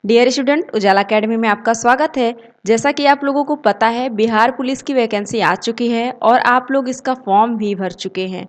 Dear student, उजाला academy में आपका स्वागत है। जैसा कि आप लोगों को पता है, बिहार पुलिस की वैकेंसी आ चुकी है और आप लोग इसका फॉर्म भी भर चुके हैं।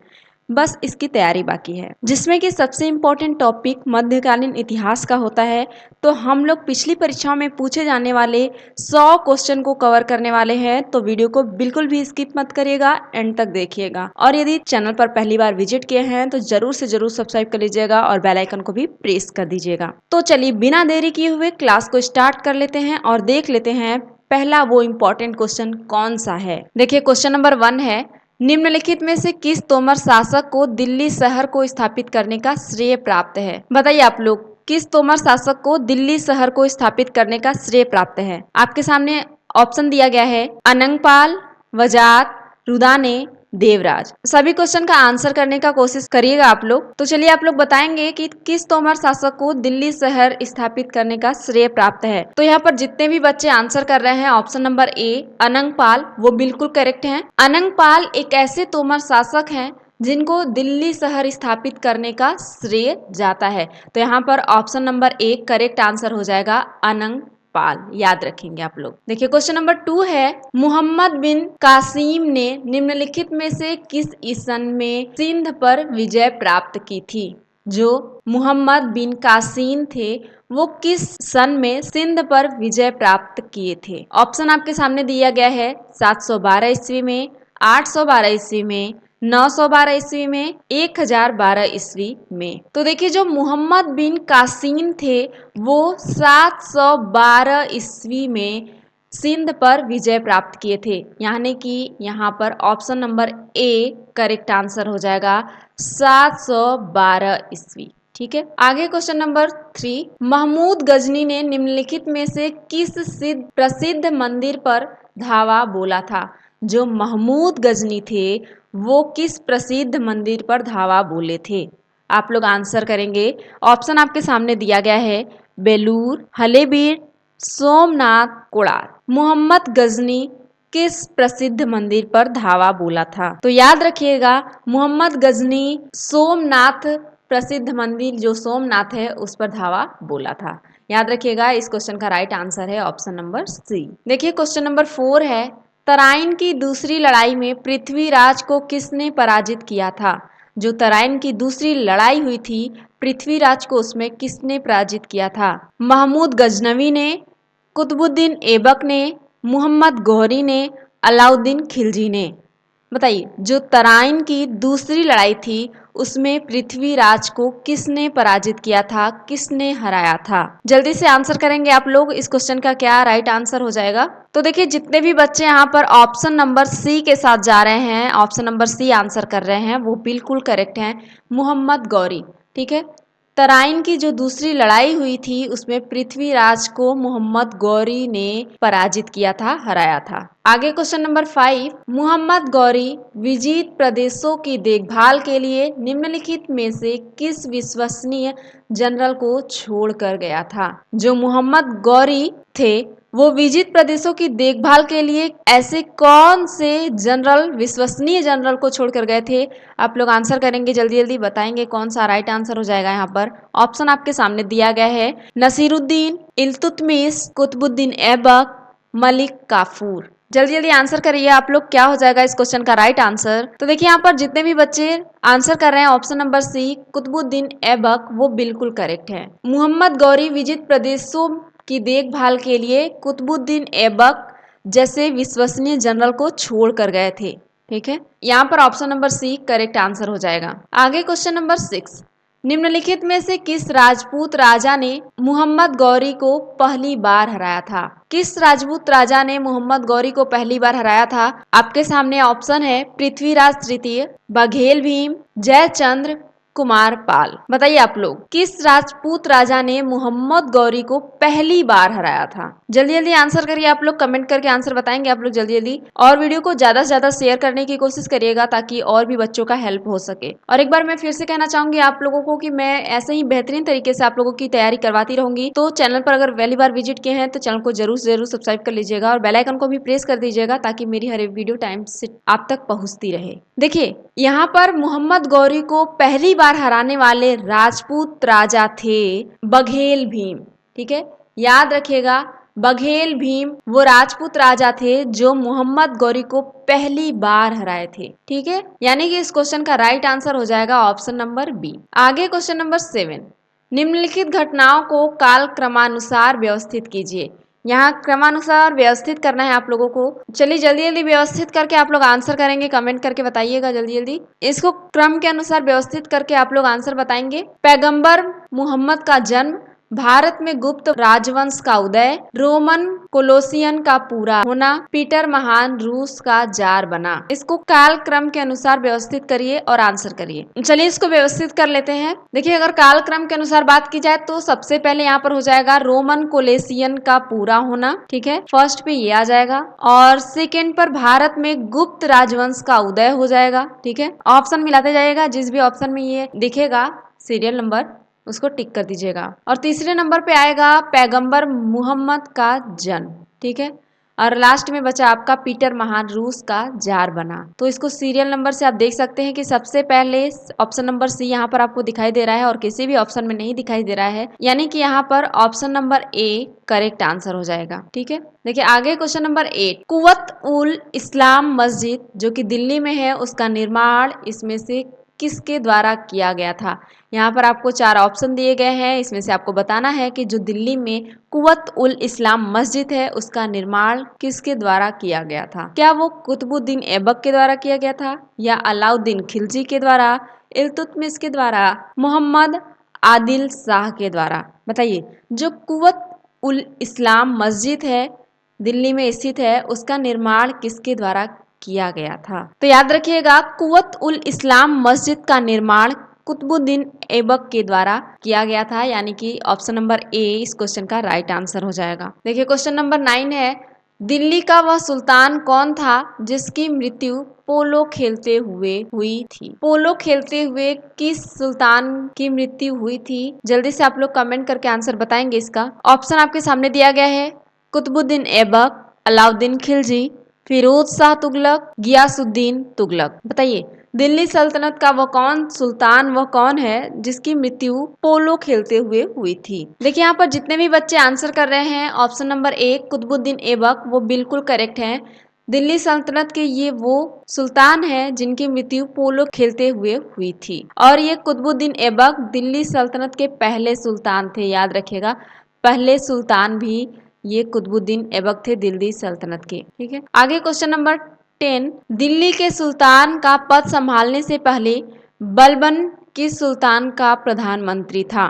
बस इसकी तैयारी बाकी है, जिसमें कि सबसे इम्पोर्टेंट टॉपिक मध्यकालीन इतिहास का होता है। तो हम लोग पिछली परीक्षाओं में पूछे जाने वाले 100 क्वेश्चन को कवर करने वाले हैं। तो वीडियो को बिल्कुल भी स्किप मत करिएगा, एंड तक देखिएगा। और यदि चैनल पर पहली बार विजिट किए हैं तो जरूर से जरूर सब्सक्राइब कर लीजिएगा और बेल आइकन को भी प्रेस कर दीजिएगा। तो चलिए बिना देरी किए हुए क्लास को स्टार्ट कर लेते हैं और देख लेते हैं पहला वो इम्पोर्टेंट क्वेश्चन कौन सा है। देखिए, क्वेश्चन नंबर 1 है, निम्नलिखित में से किस तोमर शासक को दिल्ली शहर को स्थापित करने का श्रेय प्राप्त है? बताइए आप लोग, किस तोमर शासक को दिल्ली शहर को स्थापित करने का श्रेय प्राप्त है? आपके सामने ऑप्शन दिया गया है अनंगपाल, वजात, रुदाने, देवराज। सभी क्वेश्चन का आंसर करने का कोशिश करिएगा आप लोग। तो चलिए आप लोग बताएंगे कि किस तोमर शासक को दिल्ली शहर स्थापित करने का श्रेय प्राप्त है। तो यहाँ पर जितने भी बच्चे आंसर कर रहे हैं, ऑप्शन नंबर ए अनंगपाल, वो बिल्कुल करेक्ट है। अनंगपाल एक ऐसे तोमर शासक हैं जिनको दिल्ली शहर स्थापित करने का श्रेय जाता है। तो यहाँ पर option number A correct answer हो जाएगा अनंग पाल। याद रखेंगे आप लोग। देखिए, क्वेश्चन नंबर 2 है, मोहम्मद बिन कासिम ने निम्नलिखित में से किस ईसन में सिंध पर विजय प्राप्त की थी? जो मोहम्मद बिन कासिम थे, वो किस सन में सिंध पर विजय प्राप्त किए थे? ऑप्शन आपके सामने दिया गया है 712 ईस्वी में, 812 ईस्वी में, 912 ईस्वी में, 1012 ईस्वी में। तो देखिए, जो मोहम्मद बिन कासिम थे वो 712 ईस्वी में सिंध पर विजय प्राप्त किए थे। यानी कि यहाँ पर option number A correct answer हो जाएगा 712 ईस्वी। ठीक है, आगे क्वेश्चन नंबर 3, महमूद गजनी ने निम्नलिखित में से किस प्रसिद्ध मंदिर पर धावा बोला था? जो महमूद गजनी थे वो किस प्रसिद्ध मंदिर पर धावा बोले थे? आप लोग आंसर करेंगे। ऑप्शन आपके सामने दिया गया है बेलूर, हलेबीड, सोमनाथ, कोणार्क। मोहम्मद गजनी किस प्रसिद्ध मंदिर पर धावा बोला था? तो याद रखिएगा, मोहम्मद गजनी सोमनाथ प्रसिद्ध मंदिर जो सोमनाथ है उस पर धावा बोला था। याद रखिएगा, इस क्वेश्चन का राइट आंसर है ऑप्शन नंबर सी। देखिए, क्वेश्चन नंबर 4 है, तराइन की दूसरी लड़ाई में पृथ्वीराज को किसने पराजित किया था? जो तराइन की दूसरी लड़ाई हुई थी, पृथ्वीराज को उसमें किसने पराजित किया था? महमूद गजनवी ने, कुतुबुद्दीन ऐबक ने, मोहम्मद गौरी ने, अलाउद्दीन खिलजी ने। बताइए, जो तराइन की दूसरी लड़ाई थी उसमें पृथ्वीराज को किसने पराजित किया था, किसने हराया था? जल्दी से आंसर करेंगे आप लोग। इस क्वेश्चन का क्या राइट आंसर हो जाएगा? तो देखिए, जितने भी बच्चे यहाँ पर ऑप्शन नंबर सी के साथ जा रहे हैं, ऑप्शन नंबर सी आंसर कर रहे हैं, वो बिल्कुल करेक्ट हैं, मोहम्मद गौरी। ठीक है, तराइन की जो दूसरी लड़ाई हुई थी उसमें पृथ्वीराज को मोहम्मद गौरी ने पराजित किया था, हराया था। आगे क्वेश्चन नंबर 5, मोहम्मद गौरी विजित प्रदेशों की देखभाल के लिए निम्नलिखित में से किस विश्वसनीय जनरल को छोड़कर गया था? जो मोहम्मद गौरी थे वो विजित प्रदेशों की देखभाल के लिए ऐसे कौन से जनरल, विश्वसनीय जनरल को छोड़कर गए थे? आप लोग आंसर करेंगे, जल्दी जल्दी बताएंगे कौन सा राइट आंसर हो जाएगा। यहाँ पर ऑप्शन आपके सामने दिया गया है नसीरुद्दीन, इल्तुतमिश, कुतुबुद्दीन ऐबक, मलिक काफूर। जल्दी जल्दी आंसर करिए आप लोग, क्या हो जाएगा इस क्वेश्चन का राइट आंसर? तो देखिए, यहाँ पर जितने भी बच्चे आंसर कर रहे हैं option number C Qutubuddin Aibak, वो बिल्कुल करेक्ट है। मोहम्मद गौरी विजित प्रदेशों की देखभाल के लिए कुतुबुद्दीन ऐबक जैसे विश्वसनीय जनरल को छोड़ कर गए थे। ठीक है, यहाँ पर option number C correct answer हो जाएगा। आगे क्वेश्चन नंबर 6, निम्नलिखित में से किस राजपूत राजा ने मोहम्मद गौरी को पहली बार हराया था? किस राजपूत राजा ने मोहम्मद गौरी को पहली बार हराया था? आपके सामने ऑप्शन है पृथ्वीराज तृतीय, बघेल भीम, जयचंद्र, कुमार पाल। बताइए आप लोग, किस राजपूत राजा ने मोहम्मद गौरी को पहली बार हराया था? जल्दी जल्दी आंसर करिए आप लोग, कमेंट करके आंसर बताएंगे आप लोग जल्दी जल्दी। और वीडियो को ज्यादा से ज्यादा शेयर करने की कोशिश करिएगा ताकि और भी बच्चों का हेल्प हो सके। और एक बार मैं फिर से कहना चाहूंगी आप लोगों को कि मैं ऐसे ही बेहतरीन तरीके से आप लोगों की तैयारी करवाती रहूंगी। तो चैनल पर अगर पहली बार विजिट किए हैं तो चैनल को जरूर जरूर सब्सक्राइब कर लीजिएगा और बेल आइकन को भी प्रेस कर दीजिएगा ताकि मेरी हर एक वीडियो टाइम से आप तक पहुंचती रहे। देखिए, यहाँ पर मोहम्मद गौरी को पहली बार हराने वाले राजपूत राजा थे बघेल भीम। ठीक है, याद रखिएगा, बघेल भीम वो राजपूत राजा थे जो मोहम्मद गौरी को पहली बार हराए थे। ठीक है, यानी कि इस क्वेश्चन का राइट आंसर हो जाएगा ऑप्शन नंबर बी। आगे क्वेश्चन नंबर 7, निम्नलिखित घटनाओं को काल क्रमानुसार व्यवस्थित कीजिए। यहाँ क्रमानुसार व्यवस्थित करना है आप लोगों को। चलिए जल्दी जल्दी व्यवस्थित करके आप लोग आंसर करेंगे, कमेंट करके बताइएगा जल्दी जल्दी। इसको क्रम के अनुसार व्यवस्थित करके आप लोग आंसर बताएंगे। पैगंबर मोहम्मद का जन्म, भारत में गुप्त राजवंश का उदय, रोमन कोलोसियन का पूरा होना, पीटर महान रूस का जार बना। इसको काल क्रम के अनुसार व्यवस्थित करिए और आंसर करिए। चलिए इसको व्यवस्थित कर लेते हैं। देखिए, अगर काल क्रम के अनुसार बात की जाए तो सबसे पहले यहाँ पर हो जाएगा रोमन कोलेसियन का पूरा होना। ठीक है, फर्स्ट पे ये आ जाएगा, और सेकेंड पर भारत में गुप्त राजवंश का उदय हो जाएगा। ठीक है, ऑप्शन मिलाते जाइएगा, जिस भी ऑप्शन में ये दिखेगा सीरियल नंबर उसको टिक कर दीजिएगा। और तीसरे नंबर पे आएगा पैगंबर मुहम्मद का जन्म। ठीक है, और लास्ट में बचा आपका पीटर महान रूस का जार बना। तो इसको सीरियल नंबर से आप देख सकते हैं कि सबसे पहले ऑप्शन नंबर सी यहाँ पर आपको दिखाई दे रहा है और किसी भी ऑप्शन में नहीं दिखाई दे रहा है, यानी कि यहाँ पर option number A correct answer हो जाएगा। ठीक है, देखिए आगे क्वेश्चन नंबर 8, कुव्वत उल इस्लाम मस्जिद जो कि दिल्ली में है, उसका निर्माण इसमें से किसके द्वारा किया गया था। यहाँ पर आपको 4 ऑप्शन दिए गए हैं, इसमें से आपको बताना है कि जो दिल्ली में कुव्वत उल इस्लाम मस्जिद है उसका निर्माण किसके द्वारा किया गया था। क्या वो कुतुबुद्दीन ऐबक के द्वारा किया गया था, या अलाउद्दीन खिलजी के द्वारा, इल्तुतमिश के द्वारा, मोहम्मद आदिल शाह के द्वारा। बताइए, जो कुव्वत उल इस्लाम मस्जिद है दिल्ली में स्थित है, उसका निर्माण किसके द्वारा किया गया था। तो याद रखिएगा, कुव्वत उल इस्लाम मस्जिद का निर्माण कुतुबुद्दीन ऐबक के द्वारा किया गया था, यानी कि ऑप्शन नंबर ए इस क्वेश्चन का राइट आंसर हो जाएगा। देखिए क्वेश्चन नंबर 9 है, दिल्ली का वह सुल्तान कौन था जिसकी मृत्यु पोलो खेलते हुए हुई थी। पोलो खेलते हुए किस सुल्तान की मृत्यु हुई थी। जल्दी से आप लोग कमेंट करके आंसर बताएंगे इसका। ऑप्शन आपके सामने दिया गया है, कुतुबुद्दीन ऐबक, अलाउद्दीन खिलजी, फिरोज शाह तुगलक, गियासुद्दीन तुगलक। बताइए, दिल्ली सल्तनत का वह कौन सुल्तान वह कौन है जिसकी मृत्यु पोलो खेलते हुए हुई थी। देखिए यहाँ पर जितने भी बच्चे आंसर कर रहे हैं ऑप्शन नंबर 1 कुतुबुद्दीन ऐबक, वो बिल्कुल करेक्ट हैं। दिल्ली सल्तनत के ये वो सुल्तान हैं जिनकी मृत्यु पोलो खेलते हुए हुई थी, और ये कुतुबुद्दीन ऐबक दिल्ली सल्तनत के पहले सुल्तान थे। याद रखिएगा, पहले सुल्तान भी ये कुतुबुद्दीन ऐबक थे दिल्ली सल्तनत के। ठीक है, आगे क्वेश्चन नंबर 10, दिल्ली के सुल्तान का पद संभालने से पहले बलबन किस सुल्तान का प्रधानमंत्री था।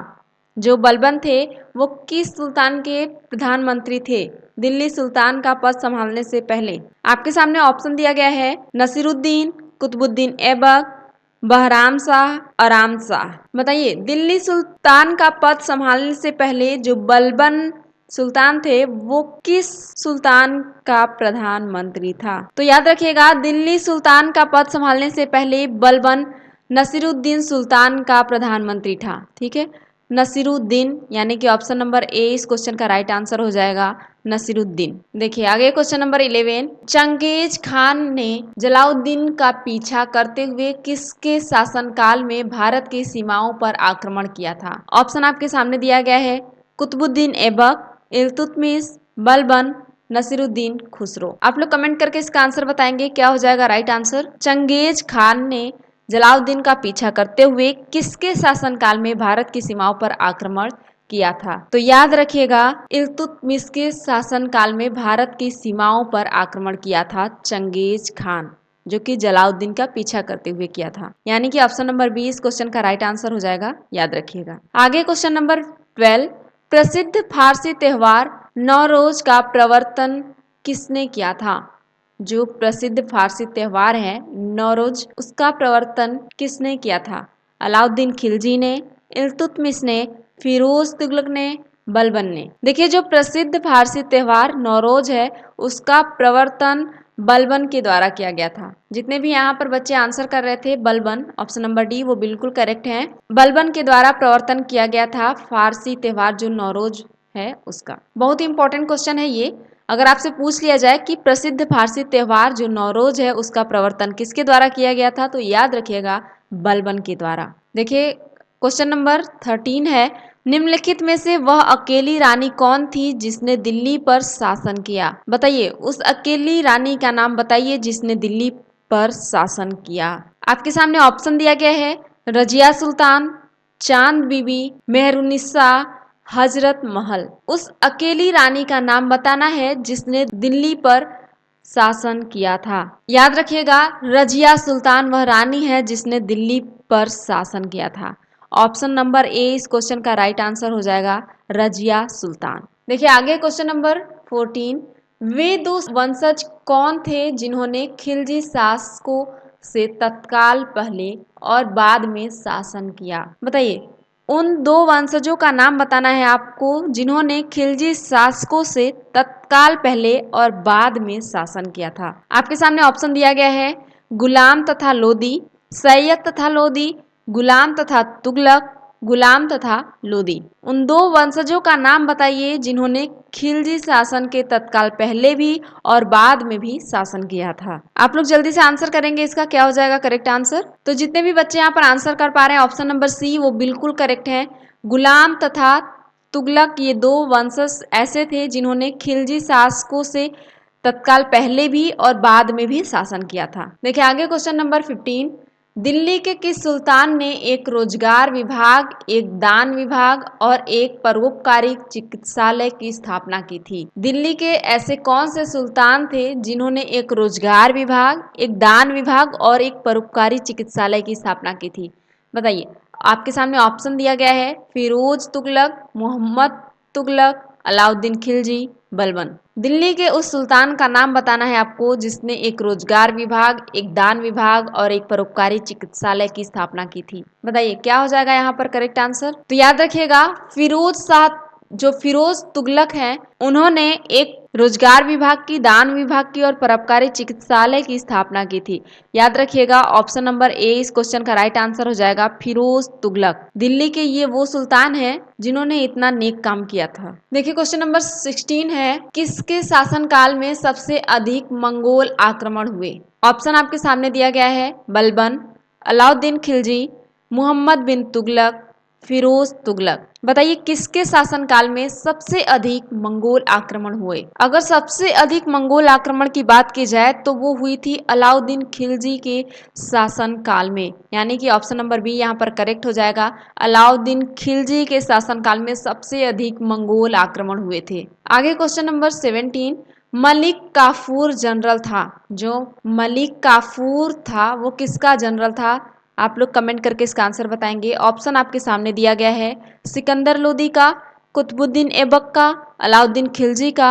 जो बलबन थे वो किस सुल्तान के प्रधानमंत्री थे दिल्ली सुल्तान का पद संभालने से पहले। आपके सामने ऑप्शन दिया गया है, नसीरुद्दीन, कुतुबुद्दीन ऐबक, बहराम शाह, आराम शाह। बताइए, दिल्ली सुल्तान का पद संभालने से पहले जो बलबन सुल्तान थे वो किस सुल्तान का प्रधानमंत्री था। तो याद रखिएगा, दिल्ली सुल्तान का पद संभालने से पहले बलबन नसीरुद्दीन सुल्तान का प्रधानमंत्री था। ठीक है, नसीरुद्दीन, यानी कि ऑप्शन नंबर ए इस क्वेश्चन का राइट आंसर हो जाएगा, नसीरुद्दीन। देखिए आगे क्वेश्चन नंबर 11, चंगेज खान ने जलाउद्दीन का पीछा करते हुए किसके शासनकाल में भारत की सीमाओं पर आक्रमण किया था। ऑप्शन आपके सामने दिया गया है, कुतुबुद्दीन ऐबक, इल्तुतमिश, बलबन, नसीरुद्दीन खुसरो। आप लोग कमेंट करके इसका आंसर बताएंगे, क्या हो जाएगा राइट आंसर। चंगेज खान ने जलाउद्दीन का पीछा करते हुए किसके शासनकाल में भारत की सीमाओं पर आक्रमण किया था। तो याद रखिएगा, इल्तुतमिश के शासनकाल में भारत की सीमाओं पर आक्रमण किया था चंगेज खान, जो कि जलाउद्दीन का पीछा करते हुए किया था, यानी कि ऑप्शन नंबर बी इस क्वेश्चन का राइट आंसर हो जाएगा। याद रखिएगा। आगे क्वेश्चन नंबर 12, प्रसिद्ध फारसी त्योहार नौरोज का प्रवर्तन किसने किया था। जो प्रसिद्ध फारसी त्योहार है नौरोज, उसका प्रवर्तन किसने किया था। अलाउद्दीन खिलजी ने, इल्तुतमिश ने, फिरोज तुगलक ने, बलबन ने। देखिए, जो प्रसिद्ध फारसी त्योहार नौरोज है उसका प्रवर्तन बलबन के द्वारा किया गया था। जितने भी यहाँ पर बच्चे आंसर कर रहे थे बलबन, ऑप्शन नंबर डी वो बिल्कुल करेक्ट है। बलबन के द्वारा प्रवर्तन किया गया था फारसी त्योहार जो नौरोज है उसका। बहुत ही इंपॉर्टेंट क्वेश्चन है ये। अगर आपसे पूछ लिया जाए कि प्रसिद्ध फारसी त्योहार जो नौरोज है उसका प्रवर्तन किसके द्वारा किया गया था, तो याद रखिएगा बलबन के द्वारा। देखिए क्वेश्चन नंबर 13 है, निम्नलिखित में से वह अकेली रानी कौन थी जिसने दिल्ली पर शासन किया? बताइए, उस अकेली रानी का नाम बताइए जिसने दिल्ली पर शासन किया। आपके सामने ऑप्शन दिया गया है, रजिया सुल्तान, चांद बीबी, मेहरुन्निसा, हजरत महल। उस अकेली रानी का नाम बताना है जिसने दिल्ली पर शासन किया था। याद रखिएगा, रजिया सुल्तान वह रानी है जिसने दिल्ली पर शासन किया था। ऑप्शन नंबर ए इस क्वेश्चन का राइट आंसर हो जाएगा, रजिया सुल्तान। देखिए आगे क्वेश्चन नंबर 14, वे दो वंशज कौन थे जिन्होंने खिलजी शासकों से तत्काल पहले और बाद में शासन किया? बताइए, उन दो वंशजों का नाम बताना है आपको जिन्होंने खिलजी शासकों से तत्काल पहले और बाद में शासन किया था। आपके सामने ऑप्शन दिया गया है, गुलाम तथा लोदी, सैयद तथा लोदी, गुलाम तथा तुगलक, गुलाम तथा लोदी। उन दो वंशजों का नाम बताइए जिन्होंने खिलजी शासन के तत्काल पहले भी और बाद में भी शासन किया था। आप लोग जल्दी से आंसर करेंगे, इसका क्या हो जाएगा करेक्ट आंसर? तो जितने भी बच्चे यहाँ पर आंसर कर पा रहे हैं ऑप्शन नंबर सी वो बिल्कुल करेक्ट है। गुलाम तथा तुगलक ये दो वंशज ऐसे थे जिन्होंने खिलजी शासकों से तत्काल पहले भी और बाद में भी शासन किया था। देखिए आगे क्वेश्चन नंबर 15, दिल्ली के किस सुल्तान ने एक रोजगार विभाग, एक दान विभाग और एक परोपकारी चिकित्सालय की स्थापना की थी? दिल्ली के ऐसे कौन से सुल्तान थे जिन्होंने एक रोजगार विभाग, एक दान विभाग और एक परोपकारी चिकित्सालय की स्थापना की थी? बताइए, आपके सामने ऑप्शन दिया गया है, फिरोज तुगलक, मोहम्मद तुगलक, अलाउद्दीन खिलजी, बलबन। दिल्ली के उस सुल्तान का नाम बताना है आपको जिसने एक रोजगार विभाग, एक दान विभाग और एक परोपकारी चिकित्सालय की स्थापना की थी। बताइए क्या हो जाएगा यहाँ पर करेक्ट आंसर? तो याद रखिएगा, फिरोज तुगलक हैं, उन्होंने एक रोजगार विभाग की, दान विभाग की और परोपकारी चिकित्सालय की स्थापना की थी। याद रखिएगा, ऑप्शन नंबर ए इस क्वेश्चन का राइट आंसर हो जाएगा, फिरोज तुगलक। दिल्ली के ये वो सुल्तान हैं जिन्होंने इतना नेक काम किया था। देखिए क्वेश्चन नंबर 16 है, किसके शासनकाल में सबसे अधिक मंगोल आक्रमण हुए? ऑप्शन आपके सामने दिया गया है, बलबन, अलाउद्दीन खिलजी, मोहम्मद बिन तुगलक, फिरोज तुगलक। बताइए किसके शासनकाल में सबसे अधिक मंगोल आक्रमण हुए? अगर सबसे अधिक मंगोल आक्रमण की बात की जाए तो वो हुई थी अलाउद्दीन खिलजी के शासनकाल में, यानी कि ऑप्शन नंबर बी यहाँ पर करेक्ट हो जाएगा। अलाउद्दीन खिलजी के शासनकाल में सबसे अधिक मंगोल आक्रमण हुए थे। आगे question number 17, Malik Kafur general था, जो मलिक काफूर था वो किसका जनरल था? आप लोग कमेंट करके इसका आंसर बताएंगे। ऑप्शन आपके सामने दिया गया है, सिकंदर लोदी का, कुतुबुद्दीन ऐबक का, अलाउद्दीन खिलजी का,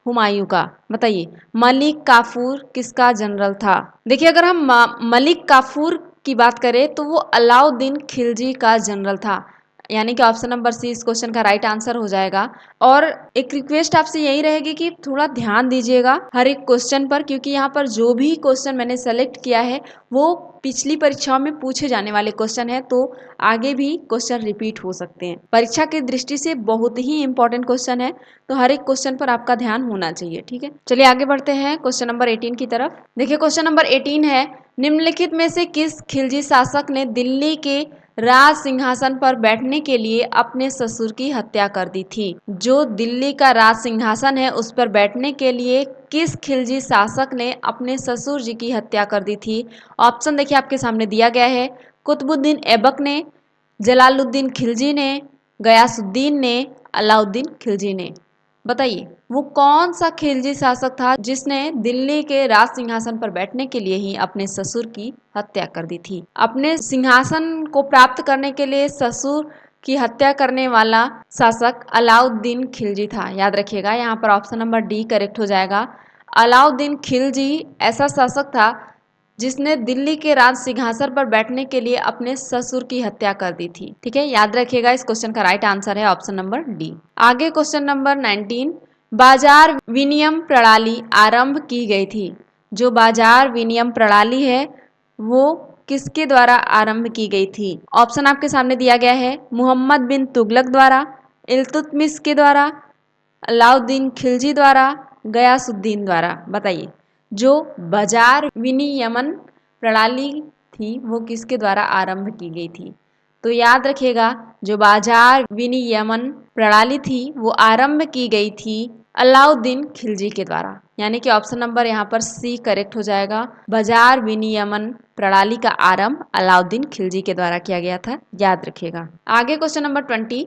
हुमायूं का। बताइए मलिक काफूर किसका जनरल था? देखिए अगर हम मलिक काफूर की बात करें तो वो अलाउद्दीन खिलजी का जनरल था, यानी कि ऑप्शन नंबर सी इस क्वेश्चन का राइट आंसर हो जाएगा। और एक रिक्वेस्ट आपसे यही रहेगी कि थोड़ा ध्यान दीजिएगा हर एक क्वेश्चन पर, क्योंकि यहाँ पर जो भी क्वेश्चन मैंने सेलेक्ट किया है वो पिछली परीक्षाओं में पूछे जाने वाले क्वेश्चन है, तो आगे भी क्वेश्चन रिपीट हो सकते हैं। परीक्षा की दृष्टि से बहुत ही इंपॉर्टेंट क्वेश्चन है, तो हर एक क्वेश्चन पर आपका ध्यान होना चाहिए। ठीक है, चलिए आगे बढ़ते हैं क्वेश्चन नंबर 18 की तरफ। देखिए क्वेश्चन नंबर 18 है, निम्नलिखित में से किस खिलजी शासक ने दिल्ली के राज सिंहासन पर बैठने के लिए अपने ससुर की हत्या कर दी थी? जो दिल्ली का राज सिंहासन है उस पर बैठने के लिए किस खिलजी शासक ने अपने ससुर जी की हत्या कर दी थी? ऑप्शन देखिए आपके सामने दिया गया है, कुतुबुद्दीन ऐबक ने, जलालुद्दीन खिलजी ने, गयासुद्दीन ने, अलाउद्दीन खिलजी ने। बताइए वो कौन सा खिलजी शासक था जिसने दिल्ली के राज सिंहासन पर बैठने के लिए ही अपने ससुर की हत्या कर दी थी? अपने सिंहासन को प्राप्त करने के लिए ससुर की हत्या करने वाला शासक अलाउद्दीन खिलजी था। याद रखिएगा यहाँ पर ऑप्शन नंबर डी करेक्ट हो जाएगा। अलाउद्दीन खिलजी ऐसा शासक था जिसने दिल्ली के राज सिंहासन पर बैठने के लिए अपने ससुर की हत्या कर दी थी। ठीक है, याद रखिएगा इस क्वेश्चन का राइट आंसर है ऑप्शन नंबर डी। आगे क्वेश्चन नंबर 19, बाजार विनियम प्रणाली आरंभ की गई थी। जो बाजार विनियम प्रणाली है वो किसके द्वारा आरंभ की गई थी? ऑप्शन आपके सामने दिया गया है, मोहम्मद बिन तुगलक द्वारा, इल्तुतमिश के द्वारा, अलाउद्दीन खिलजी द्वारा, गयासुद्दीन द्वारा। बताइए जो बाजार विनियमन प्रणाली थी वो किसके द्वारा आरंभ की गई थी? तो याद रखिएगा जो बाजार विनियमन प्रणाली थी वो आरंभ की गई थी अलाउद्दीन खिलजी के द्वारा, यानी कि ऑप्शन नंबर यहाँ पर सी करेक्ट हो जाएगा। बाजार विनियमन प्रणाली का आरंभ अलाउद्दीन खिलजी के द्वारा किया गया था, याद रखिएगा। आगे क्वेश्चन नंबर 20,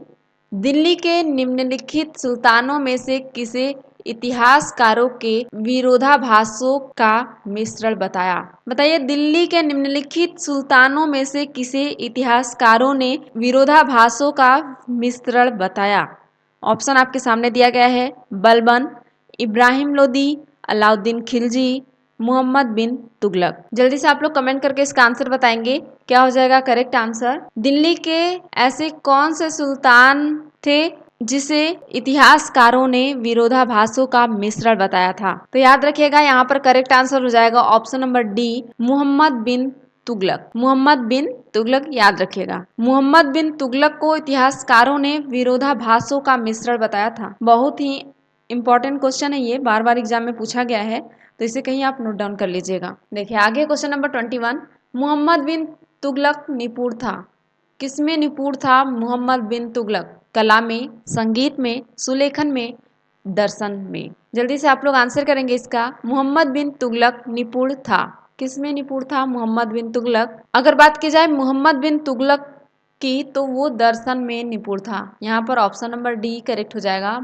दिल्ली के निम्नलिखित सुल्तानों में से किसे इतिहासकारों के विरोधाभासों का मिश्रण बताया। बताइए, दिल्ली के निम्नलिखित सुल्तानों में से किसे इतिहासकारों ने विरोधाभासों का मिश्रण बताया। ऑप्शन आपके सामने दिया गया है, बलबन, इब्राहिम लोदी, अलाउद्दीन खिलजी, मोहम्मद बिन तुगलक। जल्दी से आप लोग कमेंट करके इसका आंसर बताएंगे, क्या हो जाएगा करेक्ट आंसर। दिल्ली के ऐसे कौन से सुल्तान थे जिसे इतिहासकारों ने विरोधाभासों का मिश्रण बताया था। तो याद रखिएगा यहाँ पर करेक्ट आंसर हो जाएगा ऑप्शन नंबर डी, मोहम्मद बिन तुगलक। मोहम्मद बिन तुगलक, याद रखिएगा। मोहम्मद बिन तुगलक को इतिहासकारों ने विरोधाभासों का मिश्रण बताया था। बहुत ही इंपॉर्टेंट क्वेश्चन है ये, बार बार एग्जाम में पूछा गया है, तो इसे कहीं आप नोट डाउन कर लीजिएगा। देखिए आगे क्वेश्चन नंबर 21, मोहम्मद बिन तुगलक निपुण था। किसमें निपुण था मोहम्मद बिन तुगलक? कला में, संगीत में, सुलेखन में, दर्शन में। जल्दी से आप लोग आंसर करेंगे इसका। मोहम्मद बिन तुगलक निपुण था, किसमें निपुण था मोहम्मद बिन तुगलक? अगर बात की जाए मोहम्मद बिन तुगलक की तो वो दर्शन में निपुण था। यहाँ पर ऑप्शन नंबर डी करेक्ट हो जाएगा,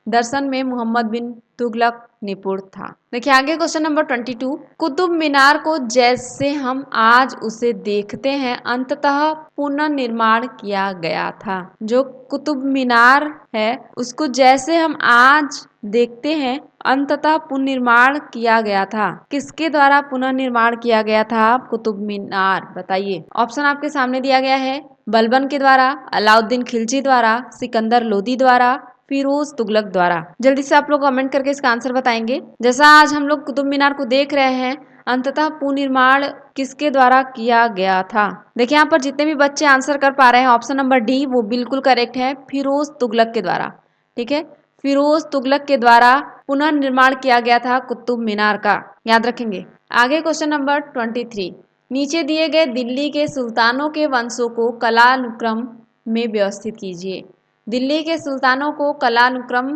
दर्शन में मोहम्मद बिन तुगलक निपुण था। देखिए आगे क्वेश्चन नंबर 22, कुतुब मीनार को जैसे हम आज उसे देखते हैं अंततः पुनर्निर्माण किया गया था। जो कुतुब मीनार है उसको जैसे हम आज देखते हैं अंततः पुनर्निर्माण किया गया था। किसके द्वारा पुनर्निर्माण किया गया था कुतुब मीनार? बताइए। ऑप्शन आपके सामने दिया गया है, बलबन के द्वारा, अलाउद्दीन खिलजी द्वारा, सिकंदर लोदी द्वारा, फिरोज तुगलक द्वारा। जल्दी से आप लोग कमेंट करके इसका आंसर बताएंगे। जैसा आज हम लोग कुतुब मीनार को देख रहे हैं, अंततः पुनर्निर्माण किसके द्वारा किया गया था? देखिए यहाँ पर जितने भी बच्चे आंसर कर पा रहे हैं ऑप्शन नंबर डी वो बिल्कुल करेक्ट है, फिरोज तुगलक के द्वारा। ठीक है, फिरोज तुगलक के द्वारा पुनर्निर्माण किया गया था कुतुब मीनार का, याद रखेंगे। आगे क्वेश्चन नंबर 23, नीचे दिए गए दिल्ली के सुल्तानों के वंशों को कालानुक्रम में व्यवस्थित कीजिए। दिल्ली के सुल्तानों को कालानुक्रम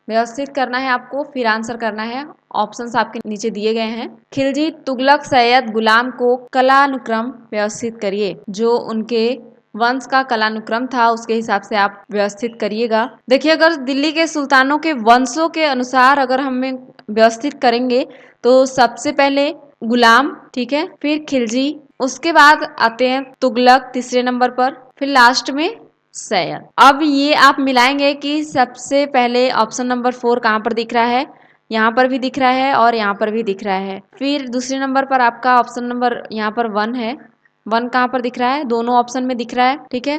व्यवस्थित करना है आपको, फिर आंसर करना है। ऑप्शंस आपके नीचे दिए गए हैं। खिलजी, तुगलक, सैयद, गुलाम को कालानुक्रम व्यवस्थित करिए। जो उनके वंश का कालानुक्रम था उसके हिसाब से आप व्यवस्थित करिएगा। देखिए अगर दिल्ली के सुल्तानों के वंशों के अनुसार अगर हमें व्यवस्थित करेंगे तो सबसे पहले गुलाम, ठीक है, फिर खिलजी, उसके बाद आते हैं तुगलक तीसरे नंबर पर, फिर लास्ट में सैयद। अब ये आप मिलाएंगे कि सबसे पहले ऑप्शन नंबर 4 कहाँ पर दिख रहा है, यहाँ पर भी दिख रहा है और यहाँ पर भी दिख रहा है। फिर दूसरे नंबर पर आपका ऑप्शन नंबर यहाँ पर 1 है, 1 कहाँ पर दिख रहा है, दोनों ऑप्शन में दिख रहा है। ठीक है,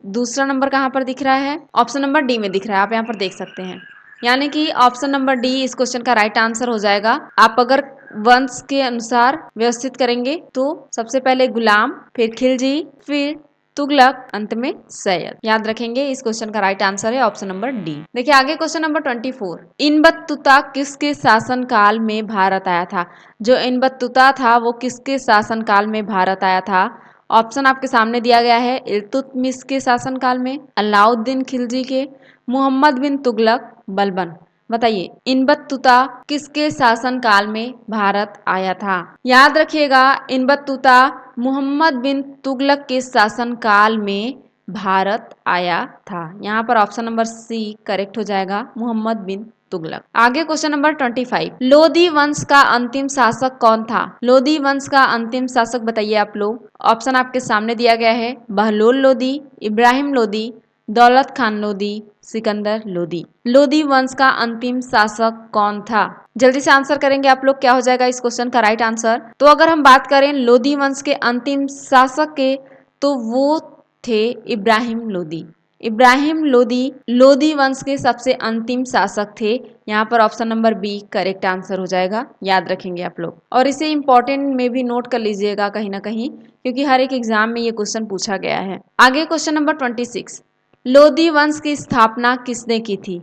दूसरा नंबर कहाँ पर दिख रहा है, ऑप्शन नंबर डी में दिख रहा है, आप यहाँ पर देख सकते हैं। यानी कि ऑप्शन नंबर डी इस क्वेश्चन का राइट आंसर हो जाएगा। आप अगर वंश के अनुसार व्यवस्थित करेंगे तो सबसे पहले गुलाम, फिर खिलजी, फिर तुगलक, अंत में सैयद। याद रखेंगे इस क्वेश्चन का राइट आंसर है ऑप्शन नंबर डी। देखिए आगे क्वेश्चन नंबर 24, इन बत्तुता किसके शासन काल में भारत आया था? जो इन बत्तुता था वो किसके शासन काल में भारत आया था? ऑप्शन आपके सामने दिया गया है, इल्तुतमिश के शासन काल में, अलाउद्दीन खिलजी के, मोहम्मद बिन तुगलक, बलबन। बताइए इन बत्तुता किसके शासन काल में भारत आया था? याद रखिएगा इन बत्तुता मोहम्मद बिन तुगलक के शासन काल में भारत आया था। यहाँ पर ऑप्शन नंबर सी करेक्ट हो जाएगा, मोहम्मद बिन तुगलक। आगे क्वेश्चन नंबर 25, लोदी वंश का अंतिम शासक कौन था? लोदी वंश का अंतिम शासक बताइए आप लोग। ऑप्शन आपके सामने दिया गया है, बहलोल लोदी, इब्राहिम लोदी, दौलत खान लोदी, सिकंदर लोदी। लोदी वंश का अंतिम शासक कौन था? जल्दी से आंसर करेंगे आप लोग, क्या हो जाएगा इस क्वेश्चन का राइट आंसर। तो अगर हम बात करें लोदी वंश के अंतिम शासक के तो वो थे इब्राहिम लोदी। इब्राहिम लोदी लोदी वंश के सबसे अंतिम शासक थे। यहाँ पर option number B correct answer हो जाएगा, याद रखेंगे आप लोग। और इसे इंपॉर्टेंट में भी नोट कर लीजिएगा कहीं ना कहीं, क्योंकि हर एक एग्जाम में ये क्वेश्चन पूछा गया है। आगे क्वेश्चन नंबर 26, लोदी वंश की स्थापना किसने की थी?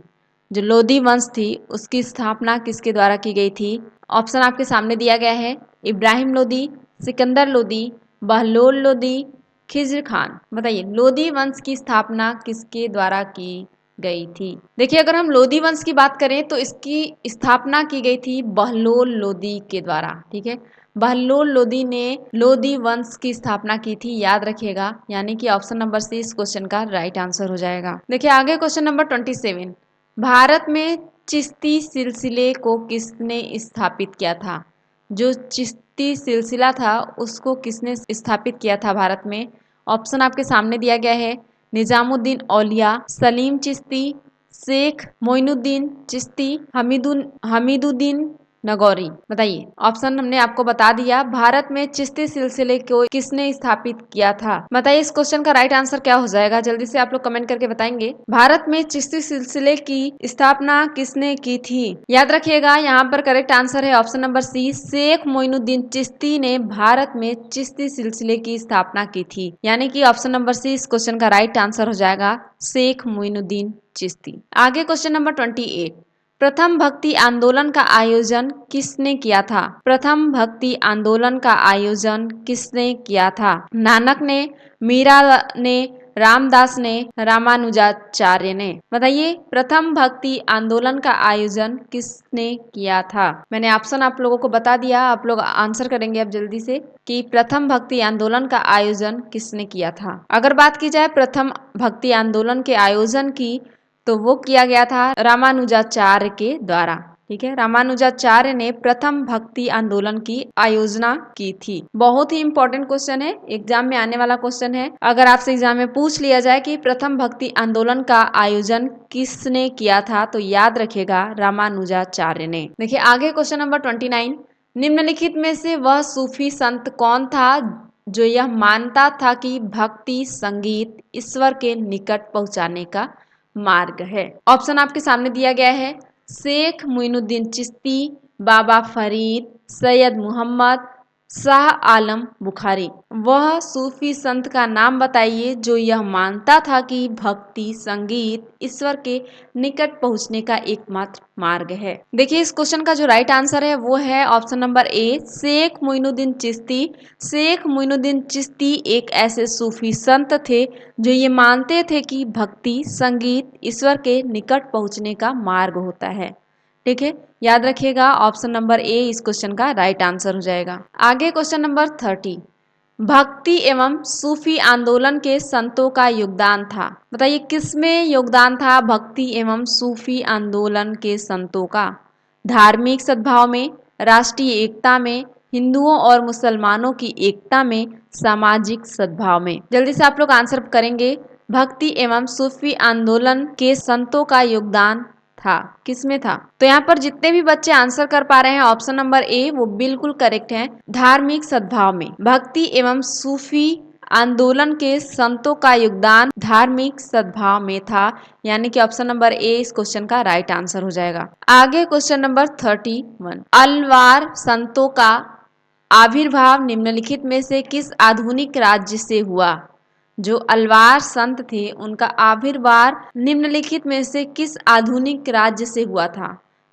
जो लोदी वंश थी उसकी स्थापना किसके द्वारा की गई थी? ऑप्शन आपके सामने दिया गया है, इब्राहिम लोदी, सिकंदर लोदी, बहलोल लोदी, खिज्र खान। बताइए लोधी वंश की स्थापना किसके द्वारा की गई थी? देखिए अगर हम लोधी वंश की बात करें तो इसकी स्थापना की गई थी बहलोल लोधी के द्वारा। ठीक है, बहलोल लोधी ने लोधी वंश की स्थापना की थी, याद रखिएगा। यानी कि ऑप्शन नंबर सी इस क्वेश्चन का राइट आंसर हो जाएगा। देखिए आगे क्वेश्चन नंबर 27, भारत में चिश्ती सिलसिले को किसने स्थापित किया था? जो चिश्ती सिलसिला था उसको किसने स्थापित किया था भारत में? ऑप्शन आपके सामने दिया गया है, निजामुद्दीन औलिया, सलीम चिश्ती, शेख मोइनुद्दीन चिश्ती, हमीदुद्दीन नगौरी। बताइए, ऑप्शन हमने आपको बता दिया। भारत में चिश्ती सिलसिले को किसने स्थापित किया था? बताइए इस क्वेश्चन का राइट आंसर क्या हो जाएगा? जल्दी से आप लोग कमेंट करके बताएंगे। भारत में चिश्ती सिलसिले की स्थापना किसने की थी? याद रखिएगा यहाँ पर करेक्ट आंसर है option number C, Sheikh Moinuddin Chishti ने भारत में चिश्ती सिलसिले की स्थापना की थी। यानी कि ऑप्शन नंबर सी इस क्वेश्चन का राइट आंसर हो जाएगा, शेख मोइनुद्दीन चिश्ती। आगे क्वेश्चन नंबर 28, प्रथम भक्ति आंदोलन का आयोजन किसने किया था? प्रथम भक्ति आंदोलन का आयोजन किसने किया था? नानक ने, मीरा ने, रामदास ने, रामानुजाचार्य ने। बताइए प्रथम भक्ति आंदोलन का आयोजन किसने किया था? मैंने ऑप्शन आप लोगों को बता दिया, आप लोग आंसर करेंगे अब जल्दी से कि प्रथम भक्ति आंदोलन का आयोजन किसने किया था। अगर बात की जाए प्रथम भक्ति आंदोलन के आयोजन की तो वो किया गया था रामानुजाचार्य के द्वारा। ठीक है, रामानुजाचार्य ने प्रथम भक्ति आंदोलन की आयोजना की थी। बहुत ही इंपॉर्टेंट क्वेश्चन है, एग्जाम में आने वाला क्वेश्चन है। अगर आपसे एग्जाम में पूछ लिया जाए कि प्रथम भक्ति आंदोलन का आयोजन किसने किया था तो याद रखिएगा रामानुजाचार्य ने। देखिए आगे क्वेश्चन नंबर 29, निम्नलिखित में से वह सूफी संत कौन था जो यह मानता था कि भक्ति संगीत ईश्वर के निकट पहुंचाने का मार्ग है? ऑप्शन आपके सामने दिया गया है, शेख मोइनुद्दीन चिश्ती, बाबा फरीद, सैयद मोहम्मद, शाह आलम बुखारी। वह सूफी संत का नाम बताइए जो यह मानता था कि भक्ति संगीत ईश्वर के निकट पहुंचने का एकमात्र मार्ग है। देखिए इस क्वेश्चन का जो राइट आंसर है वो है option number A, Sheikh Moinuddin Chishti. Sheikh Moinuddin Chishti एक ऐसे सूफी संत थे जो ये मानते थे कि भक्ति संगीत ईश्वर के निकट पहुंचने का मार्ग होता है। ठीक है, याद रखिएगा ऑप्शन नंबर ए इस क्वेश्चन का राइट आंसर हो जाएगा। आगे क्वेश्चन नंबर 30, भक्ति एवं सूफी आंदोलन के संतों का योगदान था। बताइए किसमें योगदान था भक्ति एवं सूफी आंदोलन के संतों का? धार्मिक सद्भाव में, राष्ट्रीय एकता में, हिंदुओं और मुसलमानों की एकता में, सामाजिक सद्भाव में। जल्दी से आप लोग आंसर करेंगे। भक्ति एवं सूफी आंदोलन के संतों का योगदान था, किसमें था? तो यहाँ पर जितने भी बच्चे आंसर कर पा रहे हैं ऑप्शन नंबर ए वो बिल्कुल करेक्ट है, धार्मिक सद्भाव में। भक्ति एवं सूफी आंदोलन के संतों का योगदान धार्मिक सद्भाव में था। यानी कि ऑप्शन नंबर ए इस क्वेश्चन का राइट आंसर हो जाएगा। आगे क्वेश्चन नंबर 31, अलवार संतों का आविर्भाव निम्नलिखित में से किस आधुनिक राज्य से हुआ? जो अलवार संत थे उनका आविर्भाव निम्नलिखित में से किस आधुनिक राज्य से हुआ था?